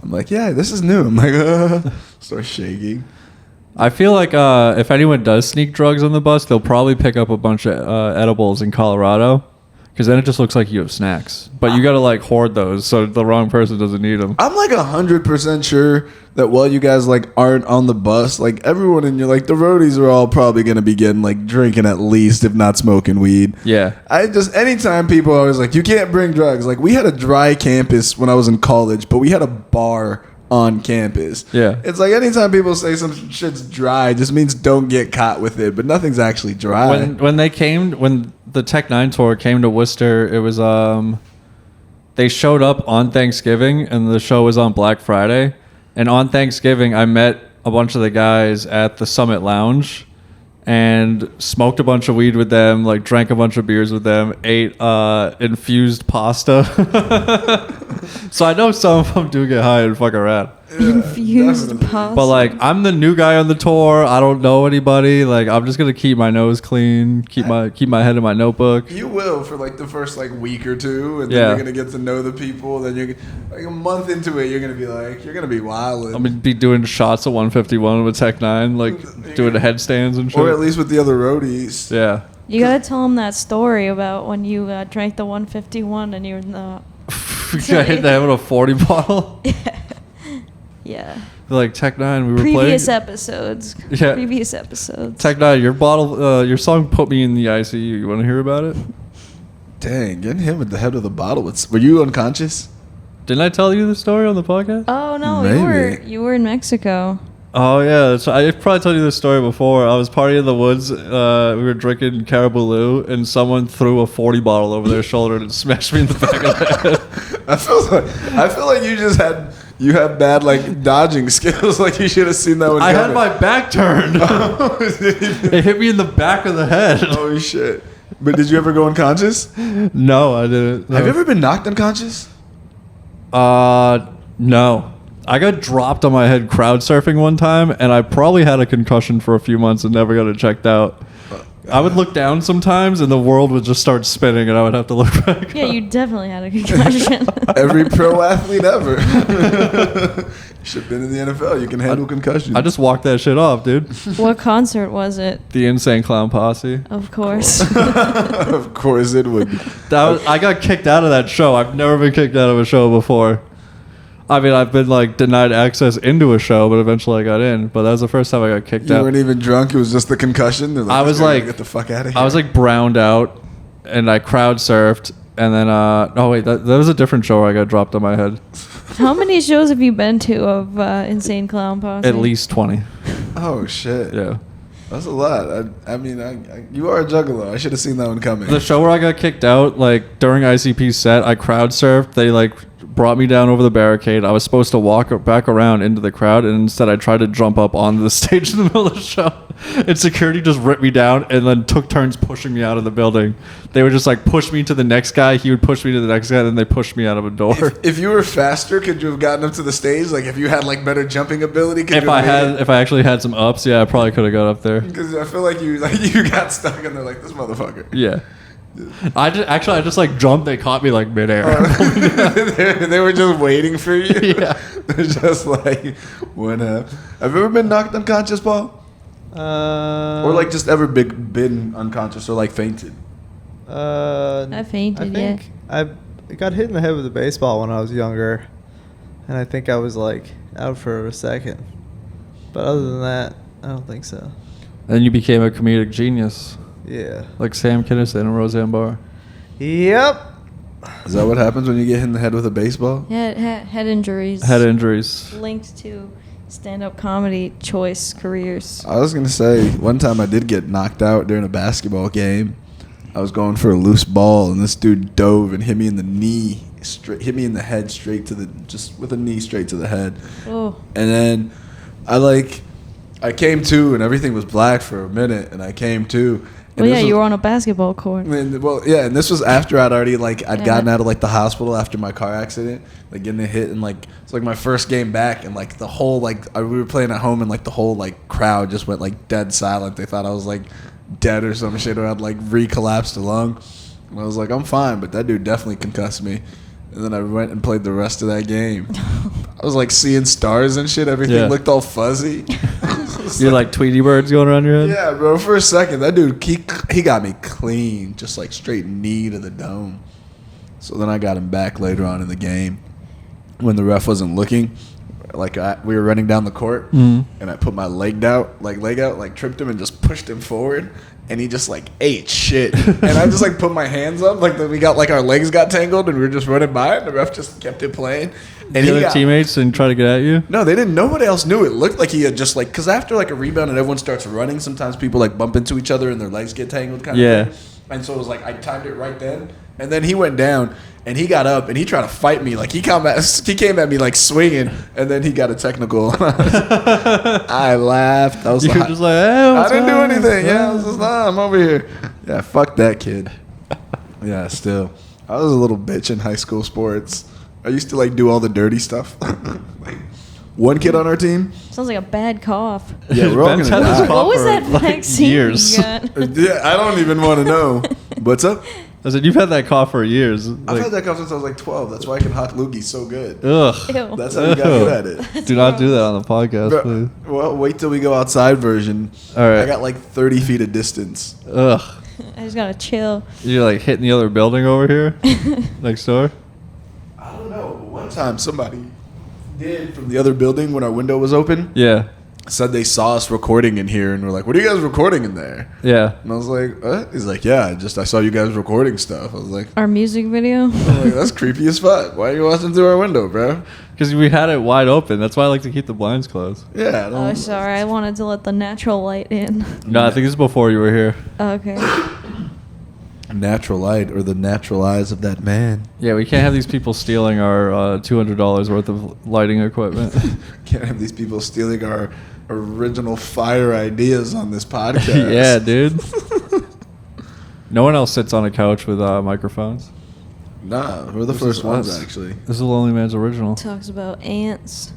I'm like, yeah, this is new. I'm like, start shaking. I feel like if anyone does sneak drugs on the bus, they'll probably pick up a bunch of edibles in Colorado. Because then it just looks like you have snacks. But you got to like hoard those so the wrong person doesn't need them. I'm like 100% sure that while you guys like aren't on the bus, like everyone in your like the roadies are all probably gonna be getting like drinking at least, if not smoking weed. Yeah. I just anytime people are always like, you can't bring drugs. Like we had a dry campus when I was in college, but we had a bar on campus. Yeah. It's like anytime people say some shit's dry, it just means don't get caught with it, but nothing's actually dry. When the Tech 9 tour came to Worcester, it was they showed up on Thanksgiving and the show was on Black Friday. And on Thanksgiving, I met a bunch of the guys at the Summit Lounge and smoked a bunch of weed with them, like drank a bunch of beers with them, ate infused pasta. So I know some of them do get high and fuck around. Infused definitely. pasta. But like I'm the new guy on the tour. I don't know anybody. Like I'm just gonna keep my nose clean, keep my head in my notebook. You will for like the first like week or two, and Yeah. then you're gonna get to know the people. Then you're like a month into it, you're gonna be wilding. I'm gonna be doing shots at 151 with Tech 9, like doing headstands and shit. Or at least with the other roadies. Yeah. You gotta tell him that story about when you drank the 151 and you were in the... I hit that with a 40 bottle. Yeah. Like Tech 9, we were Previous playing. episodes. Yeah. Previous episodes. Tech 9, your song put me in the ICU. You want to hear about it? Dang, getting hit with the head of the bottle. Were you unconscious? Didn't I tell you the story on the podcast? Oh no, Maybe. you were in Mexico. Oh yeah, so I probably told you this story before. I was partying in the woods. We were drinking Caribou, and someone threw a 40 bottle over their shoulder and it smashed me in the back of the head. I feel like you had bad like dodging skills. Like you should have seen that one. I had coming. my back turned. It hit me in the back of the head. Oh shit! But did you ever go unconscious? No, I didn't. No. Have you ever been knocked unconscious? No. I got dropped on my head crowd surfing one time, and I probably had a concussion for a few months and never got it checked out. I would look down sometimes, and the world would just start spinning, and I would have to look back. Yeah, you definitely had a concussion. Every pro athlete ever. You should have been in the NFL. You can handle concussions. I just walked that shit off, dude. What concert was it? The Insane Clown Posse. Of course. Of course it would. I got kicked out of that show. I've never been kicked out of a show before. I mean, I've been like denied access into a show, but eventually I got in. But that was the first time I got kicked You out. weren't even drunk. It was just the concussion. They're I was "This guy like- gotta get the fuck out of here. I was like browned out, and I crowd surfed, And then, oh wait, that was a different show where I got dropped on my head. How many shows have you been to of Insane Clown Posse? At least 20. Oh shit. Yeah. That's a lot. I mean, you are a juggalo. I should have seen that one coming. The show where I got kicked out, like during ICP's set, I crowd surfed. They like brought me down over the barricade. I was supposed to walk back around into the crowd, and instead I tried to jump up onto the stage in the middle of the show. And security just ripped me down and then took turns pushing me out of the building. They would just like push me to the next guy. He would push me to the next guy, and then they pushed me out of a door. If you were faster, could you have gotten up to the stage? Like if you had like better jumping ability, could If you I have had, if I actually had some ups, yeah, I probably could have got up there. Because I feel like you got stuck and they're like, this motherfucker. Yeah. I just like jumped. They caught me like midair. They were just waiting for you. Yeah. They're just like, what up? Have you ever been knocked unconscious, Paul? Or like just ever been unconscious or like fainted? I fainted, I think I got hit in the head with a baseball when I was younger, and I think I was like out for a second. But other than that, I don't think so. And you became a comedic genius, Yeah. like Sam Kinison and Roseanne Barr. Yep. Is that what happens when you get hit in the head with a baseball? Yeah, head injuries. Head injuries. Linked to stand-up comedy choice careers. I was going to say, one time I did get knocked out during a basketball game. I was going for a loose ball, and this dude dove and hit me in the knee, hit me in the head straight to just with a knee straight to the head. Oh. And then I came to, and everything was black for a minute, and I came to. Well, yeah, you were on a basketball court. And, well, yeah, and this was after I'd already I'd gotten out of like the hospital after my car accident, like getting a hit, and like it's like my first game back, and like the whole we were playing at home, and like the whole like crowd just went like dead silent. They thought I was like dead or some shit, or I'd like recollapsed a lung. And I was like, I'm fine, but that dude definitely concussed me. And then I went and played the rest of that game. I was like seeing stars and shit. Everything looked all fuzzy. You're like Tweety birds going around your head? Yeah, bro. For a second, that dude, he got me clean. Just like straight knee to the dome. So then I got him back later on in the game when the ref wasn't looking. Like we were running down the court, and I put my leg out, tripped him and just pushed him forward. And he just like ate shit. And I just like put my hands up, like we got like our legs got tangled, and we were just running by, and the ref just kept it playing. And the other teammates didn't try to get at you? No, they didn't. Nobody else knew. It looked like he had just like, because after like a rebound and everyone starts running, sometimes people like bump into each other and their legs get tangled kind of thing. And so it was like I timed it right then, and then he went down and he got up and he tried to fight me. Like he came at me like swinging, and then he got a technical. I laughed. I was You were just like, hey, I didn't do anything. Yeah, I was just, I'm over here. Yeah, fuck that kid. Yeah, still, I was a little bitch in high school sports. I used to like do all the dirty stuff. Like, one kid on our team. Sounds like a bad cough. Yeah, we're all Ben's gonna had this die. cough What was for, that like, vaccine years. you got? Yeah, I don't even want to know. What's up? I said, you've had that cough for years. I've had that cough since I was like 12. That's why I can hot loogie so good. Ugh. Ew. That's how you got good at it. Do not do that on the podcast, Bro, please. well, wait till we go outside version. All right. I got like 30 feet of distance. Ugh. I just gotta chill. You're like hitting the other building over here next door? I don't know. One time somebody did from the other building when our window was open. Yeah. Said they saw us recording in here and were like, what are you guys recording in there? Yeah. And I was like, what? He's like, yeah, I saw you guys recording stuff. I was like, Our music video. that's creepy as fuck. Why are you watching through our window, bro? Because we had it wide open. That's why I like to keep the blinds closed. Yeah. I don't, Oh, sorry. I wanted to let the natural light in. No, I think this is before you were here. Okay. Natural light or the natural eyes of that man. Yeah, we can't have these people stealing our $200 worth of lighting equipment. Can't have these people stealing our original fire ideas on this podcast. Yeah, dude. No one else sits on a couch with microphones. Nah, we're the This first is ones, us. actually. This is a LonelyMans original. Talks about ants.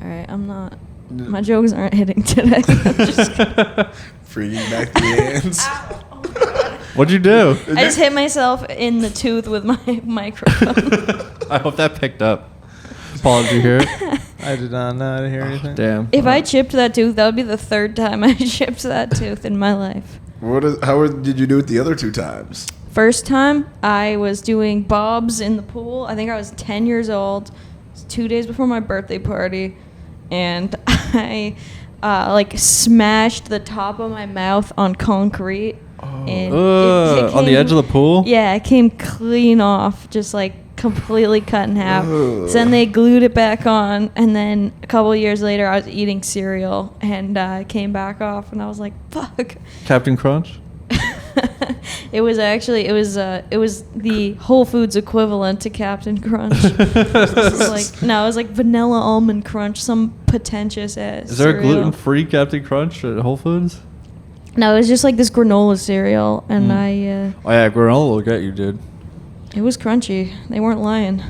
All right, I'm not. My jokes aren't hitting today. I'm just Freaking back the ants. Ow. Oh my God. What'd you do? I just hit myself in the tooth with my microphone. I hope that picked up. Paul, did you hear it? I did not know. I didn't hear anything. Damn. If I chipped that tooth, that would be the third time I chipped that tooth in my life. Did you do it the other two times? First time, I was doing bobs in the pool. I think I was 10 years old. It was 2 days before my birthday party. And I, smashed the top of my mouth on concrete. And On the edge of the pool? Yeah, it came clean off, just like completely cut in half. Ugh. So then they glued it back on, and then a couple of years later, I was eating cereal, and it came back off, and I was like, "Fuck!" Captain Crunch? It was the Whole Foods equivalent to Captain Crunch. It was like vanilla almond crunch, some pretentious ass. Is there a cereal. gluten-free Captain Crunch at Whole Foods? No, it was just like this granola cereal, and Oh yeah, granola will get you, dude. it was crunchy. They weren't lying.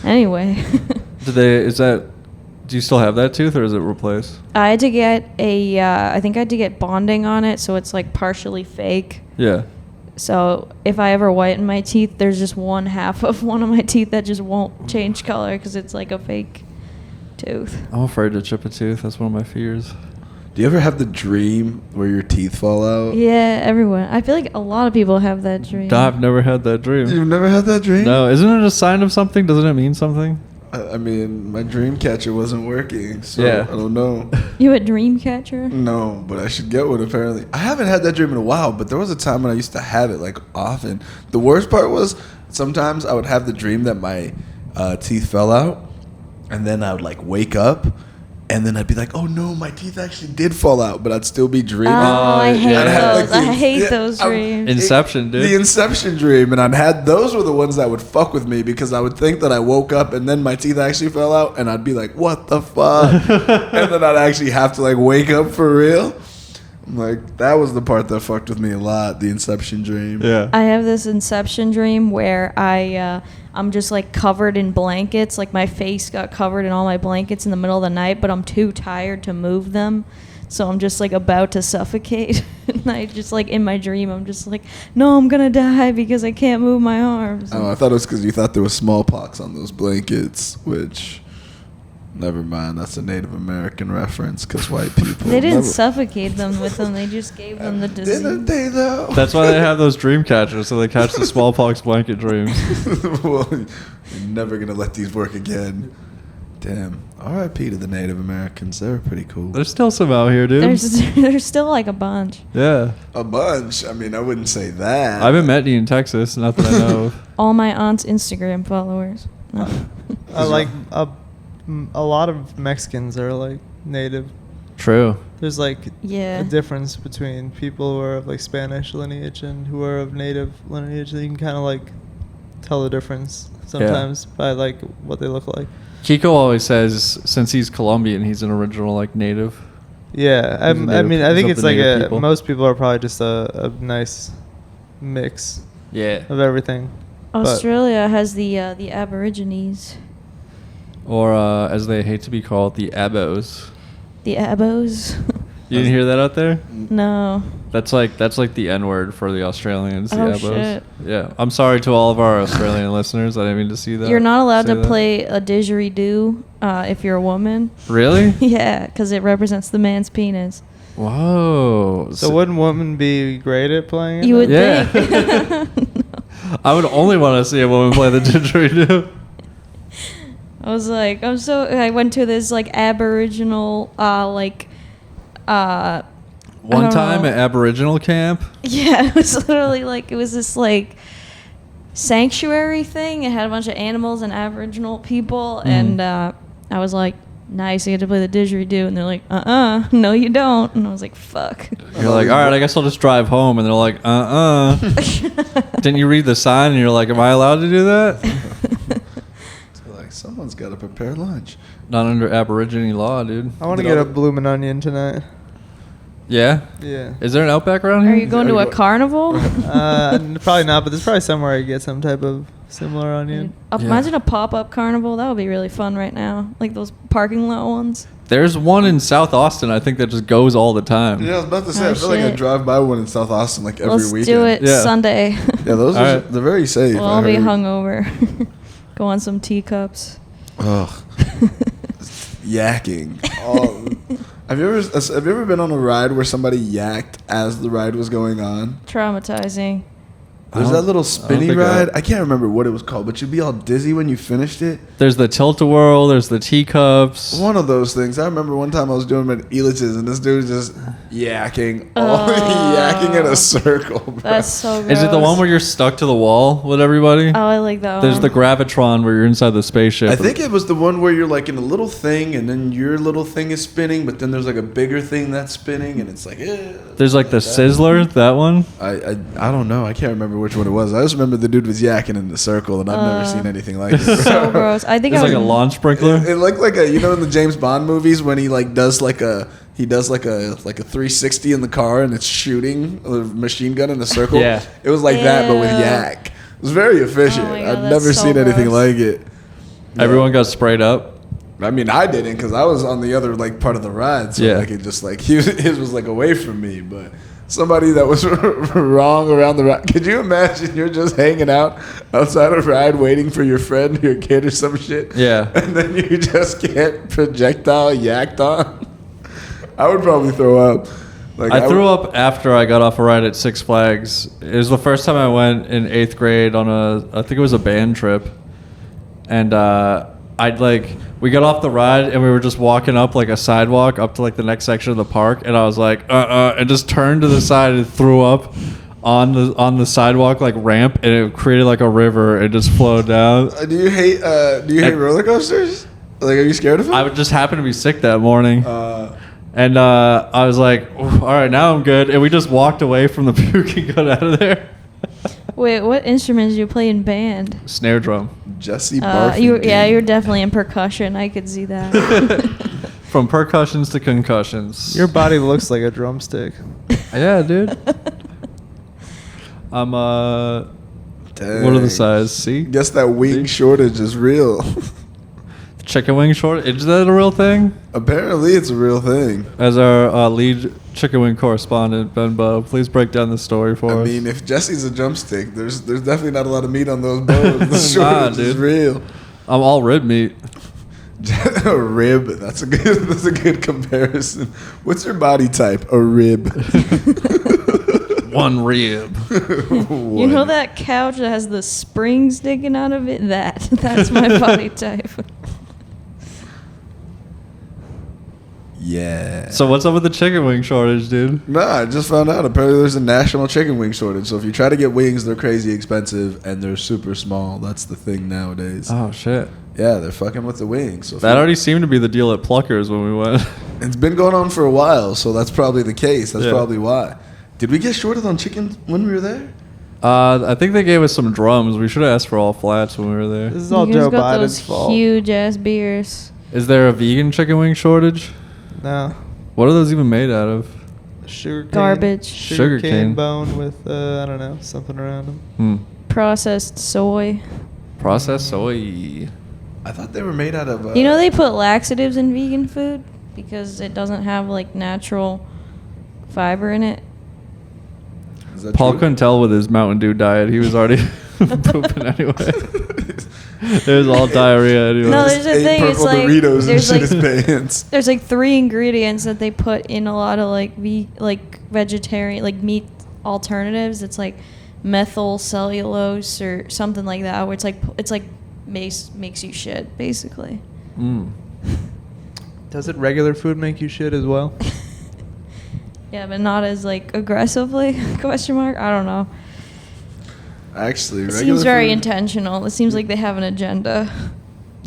Anyway. Do you still have that tooth, or is it replaced? I had to get I think I had to get bonding on it, so it's like partially fake. Yeah. So if I ever whiten my teeth, there's just one half of one of my teeth that just won't change color because it's like a fake tooth. I'm afraid to chip a tooth. That's one of my fears. Do you ever have the dream where your teeth fall out? Yeah, everyone. I feel like a lot of people have that dream. I've never had that dream. You've never had that dream? No, isn't it a sign of something? Doesn't it mean something? I mean, my dream catcher wasn't working, so Yeah. I don't know. You a dream catcher? No, but I should get one apparently. I haven't had that dream in a while, but there was a time when I used to have it like often. The worst part was sometimes I would have the dream that my teeth fell out, and then I would like wake up, and then I'd be like, oh no, my teeth actually did fall out, but I'd still be dreaming. I hate yeah. I'd have, those. like, I hate yeah, those dreams. Inception, dude. The Inception dream, and those were the ones that would fuck with me because I would think that I woke up and then my teeth actually fell out, and I'd be like, what the fuck? And then I'd actually have to like wake up for real. Like, that was the part that fucked with me a lot, the Inception dream. Yeah. I have this Inception dream where I'm just like covered in blankets, like my face got covered in all my blankets in the middle of the night, but I'm too tired to move them, so I'm just like about to suffocate. And I just like in my dream, I'm just like, no, I'm gonna die because I can't move my arms. Oh, I thought it was because you thought there was smallpox on those blankets, which, never mind, that's a Native American reference because white people. They didn't never, suffocate them with them; they just gave them the disease. Didn't they though? That's why they have those dream catchers, so they catch the smallpox blanket dreams. Well, you're never gonna let these work again. Damn. R.I.P. to the Native Americans. They were pretty cool. There's still some out here, dude. There's still like a bunch. Yeah. A bunch. I mean, I wouldn't say that. I haven't met any in Texas, not that I know of. All my aunt's Instagram followers. No. I like a lot of Mexicans are like native. True. There's like Yeah. a difference between people who are of like Spanish lineage and who are of native lineage. You can kind of like tell the difference sometimes by like what they look like. Kiko always says, since he's Colombian, he's an original like native. Yeah, I He's a native- mean, I he's think of it's the like native people. most people are probably just a nice mix Yeah. of everything. Australia has the Aborigines, Or as they hate to be called, the Abos. the Abos. You didn't hear that out there? No. That's like the N word for the Australians. The Oh, Abos. shit. Yeah. I'm sorry to all of our Australian listeners. I didn't mean to see that. You're not allowed say to that. play a didgeridoo if you're a woman. Really? Yeah, because it represents the man's penis. Whoa. So wouldn't women be great at playing it? You would Yeah. think. I would only want to see a woman play the didgeridoo. I was like, I went to this like Aboriginal One don't time know. at Aboriginal camp. Yeah, it was literally like, it was this like sanctuary thing. It had a bunch of animals and Aboriginal people, and I was like, nice, I get to play the didgeridoo. And they're like, no you don't. And I was like, fuck. You're like, all right, I guess I'll just drive home. And they're like, Didn't you read the sign? And you're like, am I allowed to do that? So, like, someone's got to prepare lunch. Not under Aborigine law, dude. I want to Did get all a the- bloomin' onion tonight. Yeah? Yeah. Is there an Outback around here? Are you going to a carnival? Probably not, but there's probably somewhere I get some type of similar onion. Imagine a pop-up carnival. That would be really fun right now. Like those parking lot ones. There's one in South Austin, I think, that just goes all the time. Yeah, I was about to say, Oh, I feel like I shit. drive by one in South Austin like every Let's weekend. do it Yeah. Sunday. Yeah, those All are right. they're very safe. We'll I all be heard. hungover. Go on some teacups. Ugh. Yakking. Oh. Have you ever been on a ride where somebody yacked as the ride was going on? Traumatizing. There's that little don't spinny think ride. I can't remember what it was called, but you'd be all dizzy when you finished it. There's the tilt-a-whirl. There's the teacups. One of those things. I remember one time I was doing them at Elitch's, and this dude was just yakking, yakking in a circle. Bro. That's so gross. Is it the one where you're stuck to the wall with everybody? Oh, I like that There's one. the Gravitron where you're inside the spaceship. I think it was the one where you're like in a little thing, and then your little thing is spinning, but then there's like a bigger thing that's spinning, and it's like. There's like the Sizzler, that one. I don't know. I can't remember which one it was. I just remember the dude was yakking in the circle, and I've never seen anything like it. so gross. I think It's I like a would, launch sprinkler. It looked like a, you know, in the James Bond movies when he like does like a 360 in the car and it's shooting a machine gun in a circle. Yeah. It was like that, but with Ew. yak. It was very efficient. Oh my God, I've that's never so seen anything gross. like it. Everyone got sprayed up. I mean, I didn't because I was on the other like part of the ride, so Yeah. like it just like his was like away from me. But somebody that was wrong around the ride. Could you imagine you're just hanging out outside a ride waiting for your friend, your kid, or some shit? Yeah. And then you just get projectile yacked on. I would probably throw up. Like I threw up after I got off a ride at Six Flags. It was the first time I went in 8th grade on I think it was a band trip. And we got off the ride and we were just walking up like a sidewalk up to like the next section of the park. And I was like, and just turned to the side and threw up on the sidewalk like ramp. And it created like a river and just flowed down. Do you hate roller coasters? Like, are you scared of them? I would just happen to be sick that morning. And I was like, all right, now I'm good. And we just walked away from the puke and got out of there. Wait, what instruments do you play in band? Snare drum. Jesse Barfing. You're definitely in percussion. I could see that. From percussions to concussions. Your body looks like a drumstick. Yeah, dude. I'm Dang. what are the size? C? Guess that wing shortage is real. Chicken wing shortage. Is that a real thing? Apparently, it's a real thing. As our lead chicken wing correspondent, Ben Bow, please break down the story for I us. mean, if Jesse's a drumstick, there's definitely not a lot of meat on those bones. The shortage is dude. real. I'm all rib meat. A rib. That's a good comparison. What's your body type? A rib. One rib. You know that couch that has the spring sticking out of it? That's my body type. Yeah. So what's up with the chicken wing shortage, dude? Nah, I just found out. Apparently, there's a national chicken wing shortage. So if you try to get wings, they're crazy expensive and they're super small. That's the thing nowadays. Oh shit. Yeah, they're fucking with the wings. So if That you- already seemed to be the deal at Pluckers when we went. It's been going on for a while, so that's probably the case. That's Yeah. probably why. Did we get shorted on chicken when we were there? I think they gave us some drums. We should have asked for all flats when we were there. This is all You guys Joe got Biden's those fault. huge ass beers. Is there a vegan chicken wing shortage? No. What are those even made out of? Sugar cane. Garbage. Sugar cane Sugarcane. bone with, I don't know, something around them. Processed soy. Processed soy. I thought they were made out of. You know they put laxatives in vegan food because it doesn't have like natural fiber in it. Is that Paul true? couldn't tell with his Mountain Dew diet. He was already pooping anyway. It was all diarrhea anyway. No, there's a Ate thing. It's purple like Doritos there's and like shit his pants. there's like 3 ingredients that they put in a lot of like vegetarian like meat alternatives. It's like methyl cellulose or something like that, where it's like makes you shit basically. Doesn't regular food make you shit as well? Yeah, but not as like aggressively? Question mark. I don't know. Actually, It regular seems very food- intentional. It seems like they have an agenda.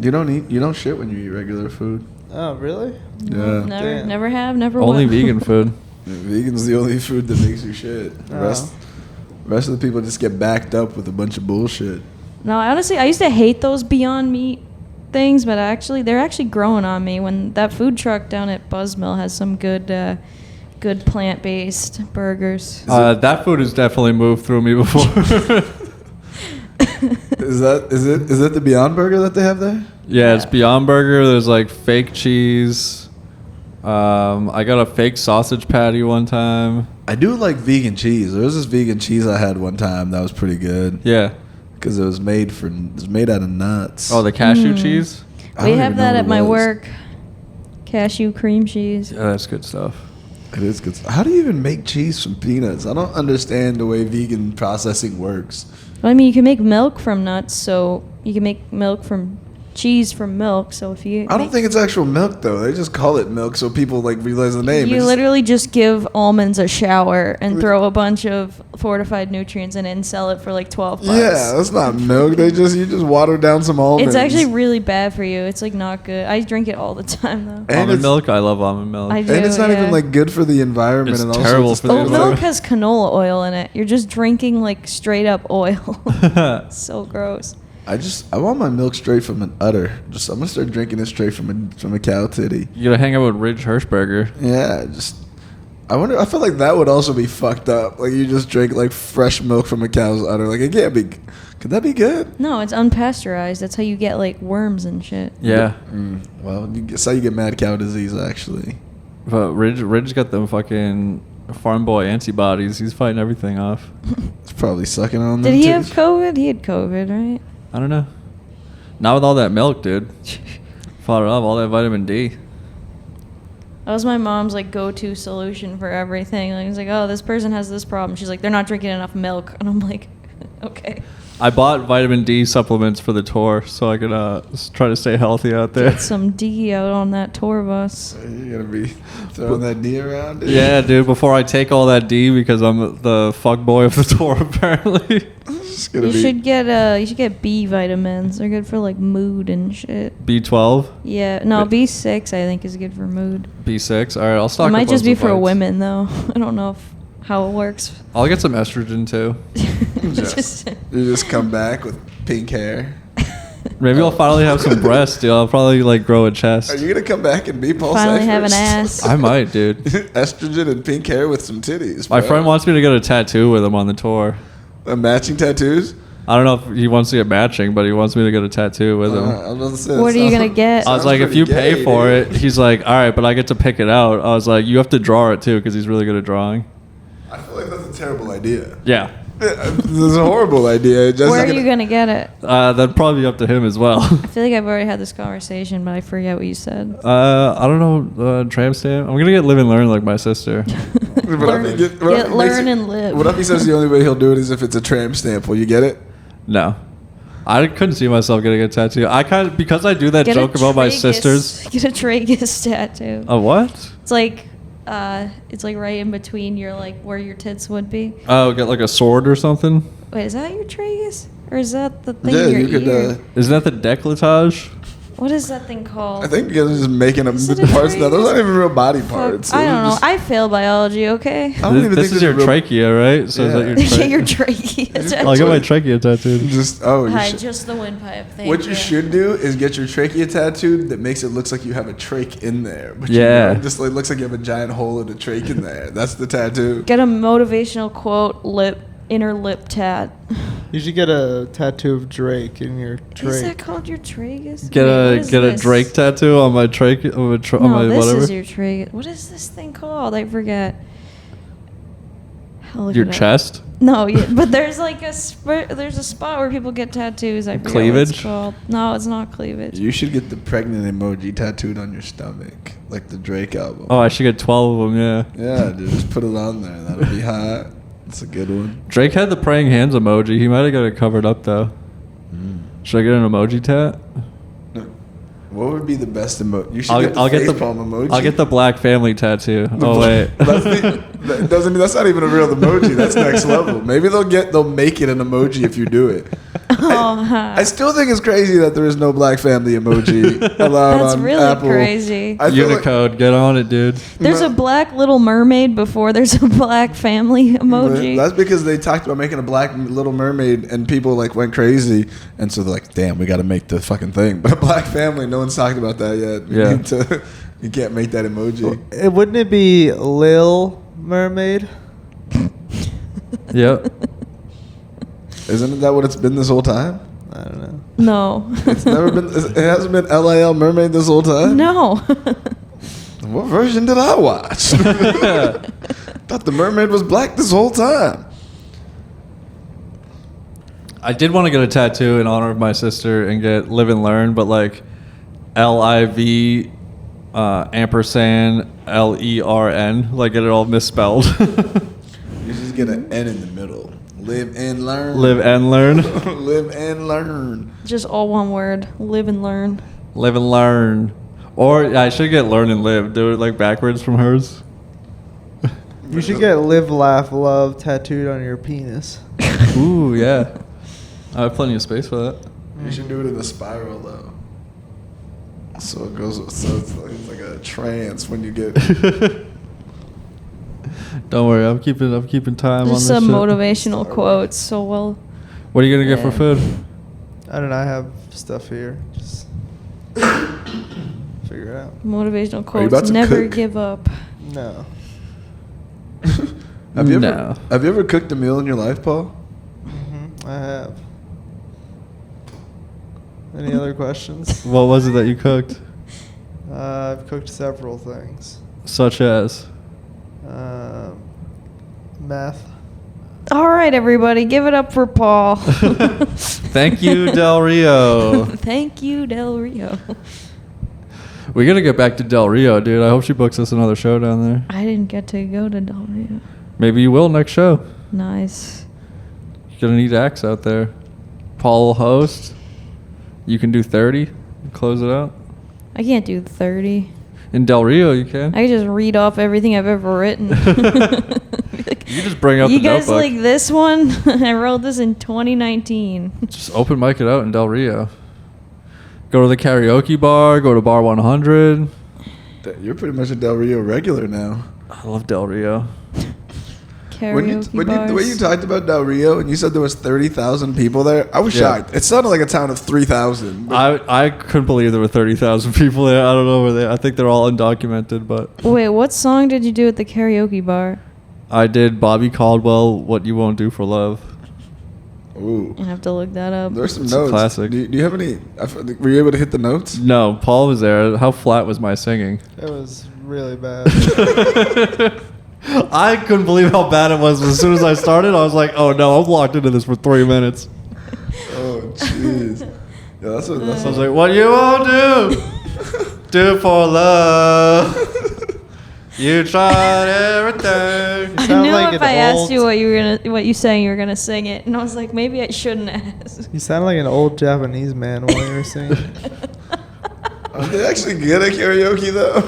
You don't shit when you eat regular food. Oh, really? Yeah. Never, Damn. never have, never Only will. vegan food. Vegan's the only food that makes you shit. The rest of the people just get backed up with a bunch of bullshit. No, honestly, I used to hate those Beyond Meat things, but they're actually growing on me. When that food truck down at Buzzmill has some good plant-based burgers. That food has definitely moved through me before. Is it the Beyond Burger that they have there? Yeah, it's Beyond Burger. There's like fake cheese. I got a fake sausage patty one time. I do like vegan cheese. There was this vegan cheese I had one time that was pretty good Yeah. because it was made out of nuts. Oh, the cashew cheese? I We don't have even that know at what my it was. work. Cashew cream cheese. Yeah, that's good stuff. It is good. How do you even make cheese from peanuts? I don't understand the way vegan processing works. Well, I mean, you can make milk from nuts, so you can make milk from cheese from milk. So if you, I don't think it's actual milk though. They just call it milk so people like realize the name. you literally just give almonds a shower and throw a bunch of fortified nutrients in it and sell it for like $12. Yeah, that's not milk. You just water down some almonds. It's actually really bad for you. It's like not good. I drink it all the time though. And Almond milk? I love almond milk. I do, and it's not yeah. even like good for the environment. It's and all terrible sorts for of the stuff. Oat milk environment. has canola oil in it. You're just drinking like straight up oil. It's so gross. I want my milk straight from an udder. I'm gonna start drinking it straight from a cow titty. You gotta hang out with Ridge Hirschberger. Yeah, I feel like that would also be fucked up. Like you just drink like fresh milk from a cow's udder. Like it can't be. Could that be good? No, it's unpasteurized. That's how you get like worms and shit. Yeah. Well, that's how you get mad cow disease actually. But Ridge got them fucking farm boy antibodies. He's fighting everything off. It's probably sucking on them. Did he have titties. COVID? He had COVID, right? I don't know. Not with all that milk, dude. Fought it off, all that vitamin D. That was my mom's like go-to solution for everything. Like, it's like, oh, this person has this problem. She's like, they're not drinking enough milk, and I'm like, okay. I bought vitamin D supplements for the tour so I could try to stay healthy out there. Get some D out on that tour bus. You're gonna be throwing that D around. Dude. Yeah, dude, before I take all that D because I'm the fuck boy of the tour apparently. It's gonna You be. should get B vitamins. They're good for like mood and shit. B12, Yeah, no, B6 I think is good for mood. B6. All right, I'll stock It might up on just be some for bites. women though. I don't know how it works. I'll get some estrogen too. You just come back with pink hair. Maybe I'll finally have some breasts, dude. I'll probably like grow a chest. Are you gonna come back and be Paul Finally have an Cyphers? ass. I might, dude. Estrogen and pink hair with some titties. My bro. friend wants me to get a tattoo with him on the tour. Matching tattoos. I don't know if he wants to get matching, but he wants me to get a tattoo with him. I was about to say, What are you gonna get? I was sounds like, if pretty you gay, pay for dude. it, he's like, all right, but I get to pick it out. I was like, you have to draw it too because he's really good at drawing. I feel like that's a terrible idea. Yeah. This is a horrible idea. It just Where are you gonna get it? That'd probably be up to him as well. I feel like I've already had this conversation, but I forget what you said. I don't know. Tramp stamp. I'm gonna get live and learn like my sister. What if he Get learn and live. What if he says the only way he'll do it is if it's a tramp stamp? Will you get it? No, I couldn't see myself getting a tattoo. I kind of because I do that Get a joke about my tragus- sisters. Get a tragus tattoo. A what? It's like right in between your like where your tits would be. Oh, get like a sword or something. Wait, is that your tragus? Or is that the thing Yeah, in your you could. ear? Isn't that the décolletage? What is that thing called? I think you guys are just making them Is it a parts now. Those tragus? aren't even real body Fuck, parts. I Those are don't know. just- I fail biology, okay? I don't even This think is they're your real- trachea, right? So is that your Get trachea? your trachea tattoo. I'll get my trachea tattooed. Just you Hi, should- just the windpipe thing. What you should do is get your trachea tattooed that makes it looks like you have a trach in there. But Yeah. just like looks like you have a giant hole in a trach in there. That's the tattoo. Get a motivational quote, inner lip tat. You should get a tattoo of Drake in your Is that trach. called your tragus? Get Wait, what a is get a this? Drake tattoo on my trachea on No, my this whatever. is your tragus. What is this thing called? I forget. I'll look Your it up. chest. No, yeah, but there's like there's a spot where people get tattoos. I forget what it's Cleavage? called. No, it's not cleavage. You should get the pregnant emoji tattooed on your stomach, like the Drake album. Oh, I should get 12 of them. Yeah. Yeah, dude, just put it on there. That'll be hot. That's a good one. Drake had the praying hands emoji. He might have got it covered up though. Should I get an emoji tat? What would be the best emoji? You should I'll get the get facepalm emoji. I'll get the black family tattoo. Oh wait. That's not even a real emoji. That's next level. Maybe they'll make it an emoji if you do it. Oh, I still think it's crazy that there is no black family emoji allowed that's on really Apple. crazy. I feel like- Unicode, get on it, dude. There's a black Little Mermaid before there's a black family emoji. That's because they talked about making a black Little Mermaid and people like went crazy, and so they're like, "Damn, we got to make the fucking thing." But a black family, no one's talked about that yet. Yeah. You can't make that emoji. Wouldn't it be Lil Mermaid? Yep. Isn't that what it's been this whole time? I don't know. No. It's never been. It hasn't been LIL Mermaid this whole time. No. What version did I watch? Thought the mermaid was black this whole time. I did want to get a tattoo in honor of my sister and get live and learn, but like LIVE ampersand LERN, like get it all misspelled. You just get an N in the middle. Live and learn. Live and learn. Live and learn. Just all one word. Live and learn. Live and learn. Or yeah, I should get learn and live. Do it like backwards from hers. You should get live, laugh, love tattooed on your penis. Ooh, yeah. I have plenty of space for that. You should do it in a spiral though. So it goes. So it's like a trance when you get. Don't worry, I'm keeping time Just on this some shit. motivational quotes. So well. What are you gonna get for Yeah. food? I don't know. I have stuff here. Just figure it out. Motivational Are you about quotes. to Never cook? give up. No. Have you No. ever cooked a meal in your life, Paul? I have. Any other questions? What was it that you cooked? I've cooked several things. Such as? Meth. All right, everybody, give it up for Paul. Thank you, Del Rio. Thank you, Del Rio. We gotta get back to Del Rio, dude. I hope she books us another show down there. I didn't get to go to Del Rio. Maybe you will next show. Nice. You're gonna need acts out there. Paul will host. You can do 30. Close it out. I can't do 30. In Del Rio, you can. I can just read off everything I've ever written. You just bring out you the guys notebook. like this one? I wrote this in 2019. Just open mic it out in Del Rio. Go to the karaoke bar. Go to Bar 100. You're pretty much a Del Rio regular now. I love Del Rio. Karaoke bars. The way you talked about Del Rio and you said there was 30,000 people there, I was Yeah. shocked. It sounded like a town of 3,000. I couldn't believe there were 30,000 people there. I don't know where they. I think they're all undocumented, but Wait, what song did you do at the karaoke bar? I did Bobby Caldwell, "What You Won't Do for Love." Ooh. I have to look that up. There's some It's a notes. classic. Do you have any? Were you able to hit the notes? No, Paul was there. How flat was my singing? It was really bad. I couldn't believe how bad it was. As soon as I started, I was like, "Oh no, I'm locked into this for 3 minutes." Oh, jeez. Yeah, that's what. I was like, "What you won't do, do for love. You tried everything." I sound knew like if an I asked old- you what you sang, you were gonna sing it, and I was like, maybe I shouldn't ask. You sound like an old Japanese man while you were singing. Are they actually good at karaoke though?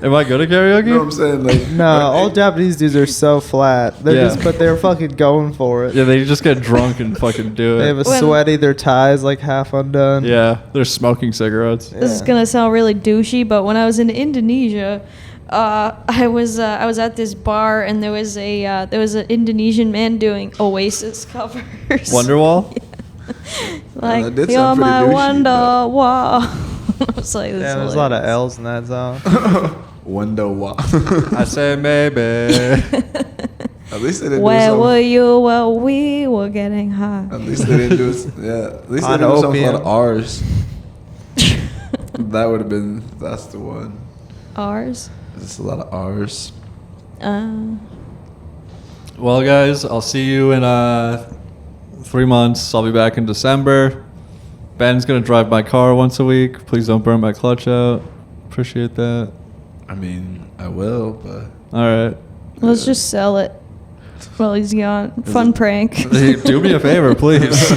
Am I good at karaoke? You know what I'm saying? Like, No, old Japanese dudes are so flat. They're Yeah. just, but they're fucking going for it. Yeah, they just get drunk and fucking do They have it. a When- sweaty. Their ties like half undone. Yeah, they're smoking cigarettes. This is Yeah. gonna sound really douchey, but when I was in Indonesia, I was at this bar and there was an Indonesian man doing Oasis covers. Wonderwall. Like that did you're sound pretty my douchey, Wonderwall. I was like, this Yeah, is there's a lot of hilarious. L's in that song. Wonder why. I say maybe. At least they didn't Where do were you? Well, we were getting high. At least they didn't do it. Yeah. At least they On didn't do something opium. called R's. That would have been. That's the one. Ours. There's a lot of R's. Well, guys, I'll see you in 3 months. I'll be back in December. Ben's gonna drive my car once a week. Please don't burn my clutch out. Appreciate that. I mean, I will, but All right. Let's just sell it while he's gone. Fun prank. Do me a favor, please.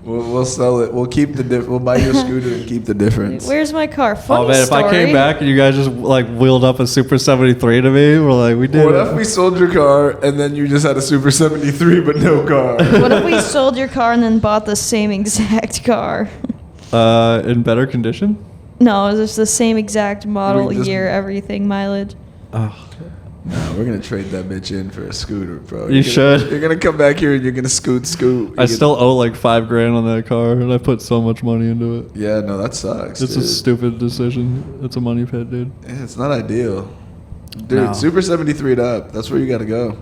we'll sell it. We'll keep the We'll buy you a scooter and keep the difference. Where's my car? Funny Oh man, if story. I came back and you guys just like wheeled up a Super 73 to me, we're like, we did What it. if we sold your car and then you just had a Super 73 but no car? What if we sold your car and then bought the same exact car? In better condition? No, it was just the same exact model, We just- year, everything, mileage. Oh. Nah, we're gonna trade that bitch in for a scooter, bro. You should. You're gonna come back here and you're gonna scoot. I still owe like $5,000 on that car, and I put so much money into it. Yeah, no, that sucks. It's dude. a stupid decision. It's a money pit, dude. Yeah, it's not ideal. Dude, No. Super 73'd up. That's where you gotta go.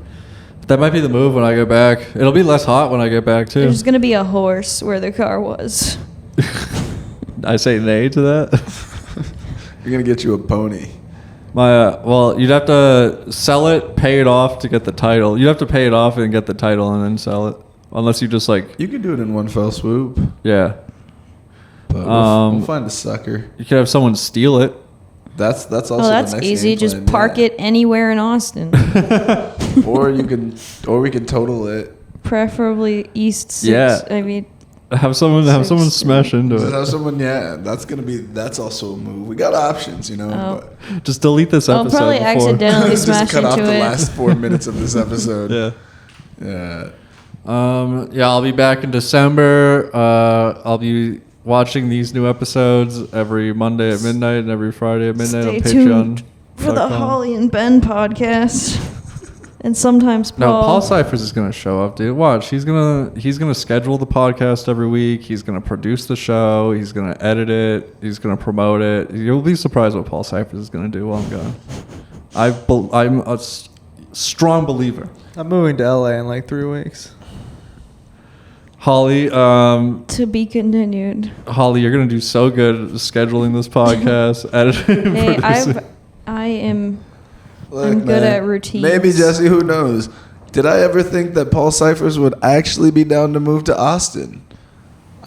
That might be the move when I get back. It'll be less hot when I get back too. There's gonna be a horse where the car was. I say nay to that. You're gonna get you a pony. Well, you'd have to sell it, pay it off to get the title. You'd have to pay it off and get the title and then sell it. Unless you just like, You can do it in one fell swoop. yeah. But we'll Um, find a sucker. You could have someone steal it. That's also. Oh, that's the next easy. game Just plan, park yeah. it anywhere in Austin, Or we can total it. preferably East 6. Yeah. I mean, Have someone smash into Just have it. someone, yeah. That's also a move. We got options, you know. Oh. But Just delete this I'll episode. probably before. accidentally just smash cut off into the it. last 4 minutes of this episode. Yeah. Yeah. Yeah, I'll be back in December. I'll be watching these new episodes every Monday at midnight and every Friday at midnight Stay on tuned Patreon. for the Holly and Ben podcast, and sometimes Paul. No, Paul Cyphers is gonna show up, dude. Watch, he's gonna schedule the podcast every week. He's gonna produce the show. He's gonna edit it. He's gonna promote it. You'll be surprised what Paul Cyphers is gonna do while I'm gone. I'm a strong believer. I'm moving to LA in like 3 weeks. Holly, To be continued. Holly, you're gonna do so good at scheduling this podcast, editing, and Hey, producing. I am. Look, I'm good at routines. Maybe, Jesse, who knows? Did I ever think that Paul Cyphers would actually be down to move to Austin?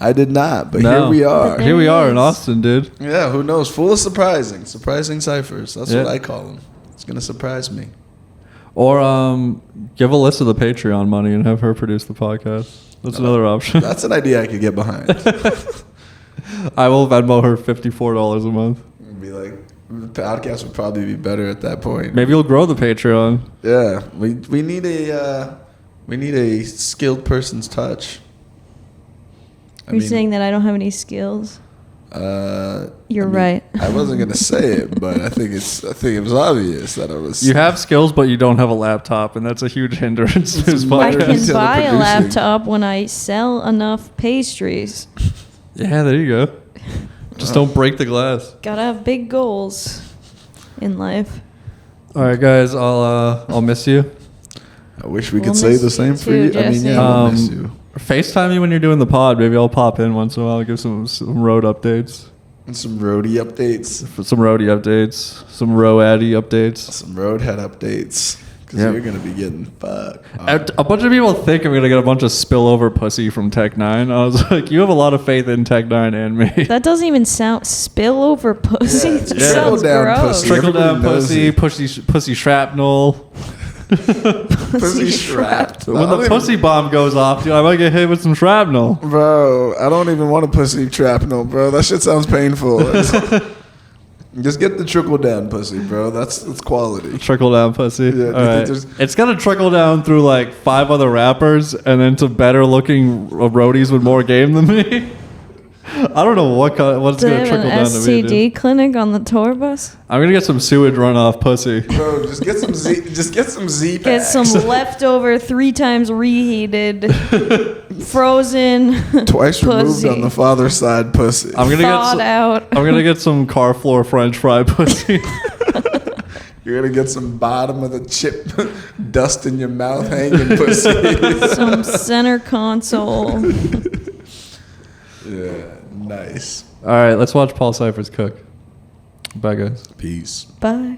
I did not, but No. here we are. But Here we are in Yes. Austin, dude. Yeah, who knows? Full of surprising ciphers. That's Yeah. what I call them. It's gonna surprise me. Or give Alyssa the Patreon money and have her produce the podcast. That's another option. That's an idea I could get behind. I will Venmo her $54 a month. It'd be like the podcast would probably be better at that point. Maybe you'll grow the Patreon. Yeah, we need a skilled person's touch. Are you saying that I don't have any skills? You're right. I wasn't gonna say it, but I think it was obvious that I was. You have skills, but you don't have a laptop, and that's a huge hindrance to his I Modern podcast. can buy a teleproducing. laptop when I sell enough pastries. Yeah, there you go. Just don't break the glass. Gotta have big goals in life. All right, guys, I'll miss you. I wish we We'll could say miss the you same for too, you. I mean, Jesse. yeah, we'll miss you. FaceTime me when you're doing the pod. Maybe I'll pop in once in a while, give some road updates, And some roadie updates, some roadie updates, some roadie updates. some roadhead updates, because Yep. you're gonna be getting fucked. A bunch of people think I'm gonna get a bunch of spillover pussy from Tech Nine. I was like, you have a lot of faith in Tech Nine and me. That doesn't even sound spillover pussy. Yeah, That yeah. sounds Trickle down gross. pussy. Trickle down Everybody knows pussy, it. pussy shrapnel. Pussy strapped. When the pussy bomb goes off, dude, I might get hit with some shrapnel. Bro, I don't even want a pussy trap, no, bro. That shit sounds painful. Just get the trickle down pussy, bro. That's quality. Trickle down pussy. Yeah, do you All think right. there's- It's gonna trickle down through like 5 other rappers, and then to better looking roadies with more game than me. I don't know what's Do gonna they have trickle an down to me. STD Dude. clinic on the tour bus? I'm gonna get some sewage runoff pussy. Bro, just get some Z. Just get some Z Get packs. some leftover 3 times reheated, frozen, Twice removed pussy. on the father's side pussy. I'm gonna thawed out. I'm gonna get some car floor French fry pussy. You're gonna get some bottom of the chip dust in your mouth hanging pussy. Some center console. Yeah, nice. All right, let's watch Paul Cyphers cook. Bye, guys. Peace. Bye.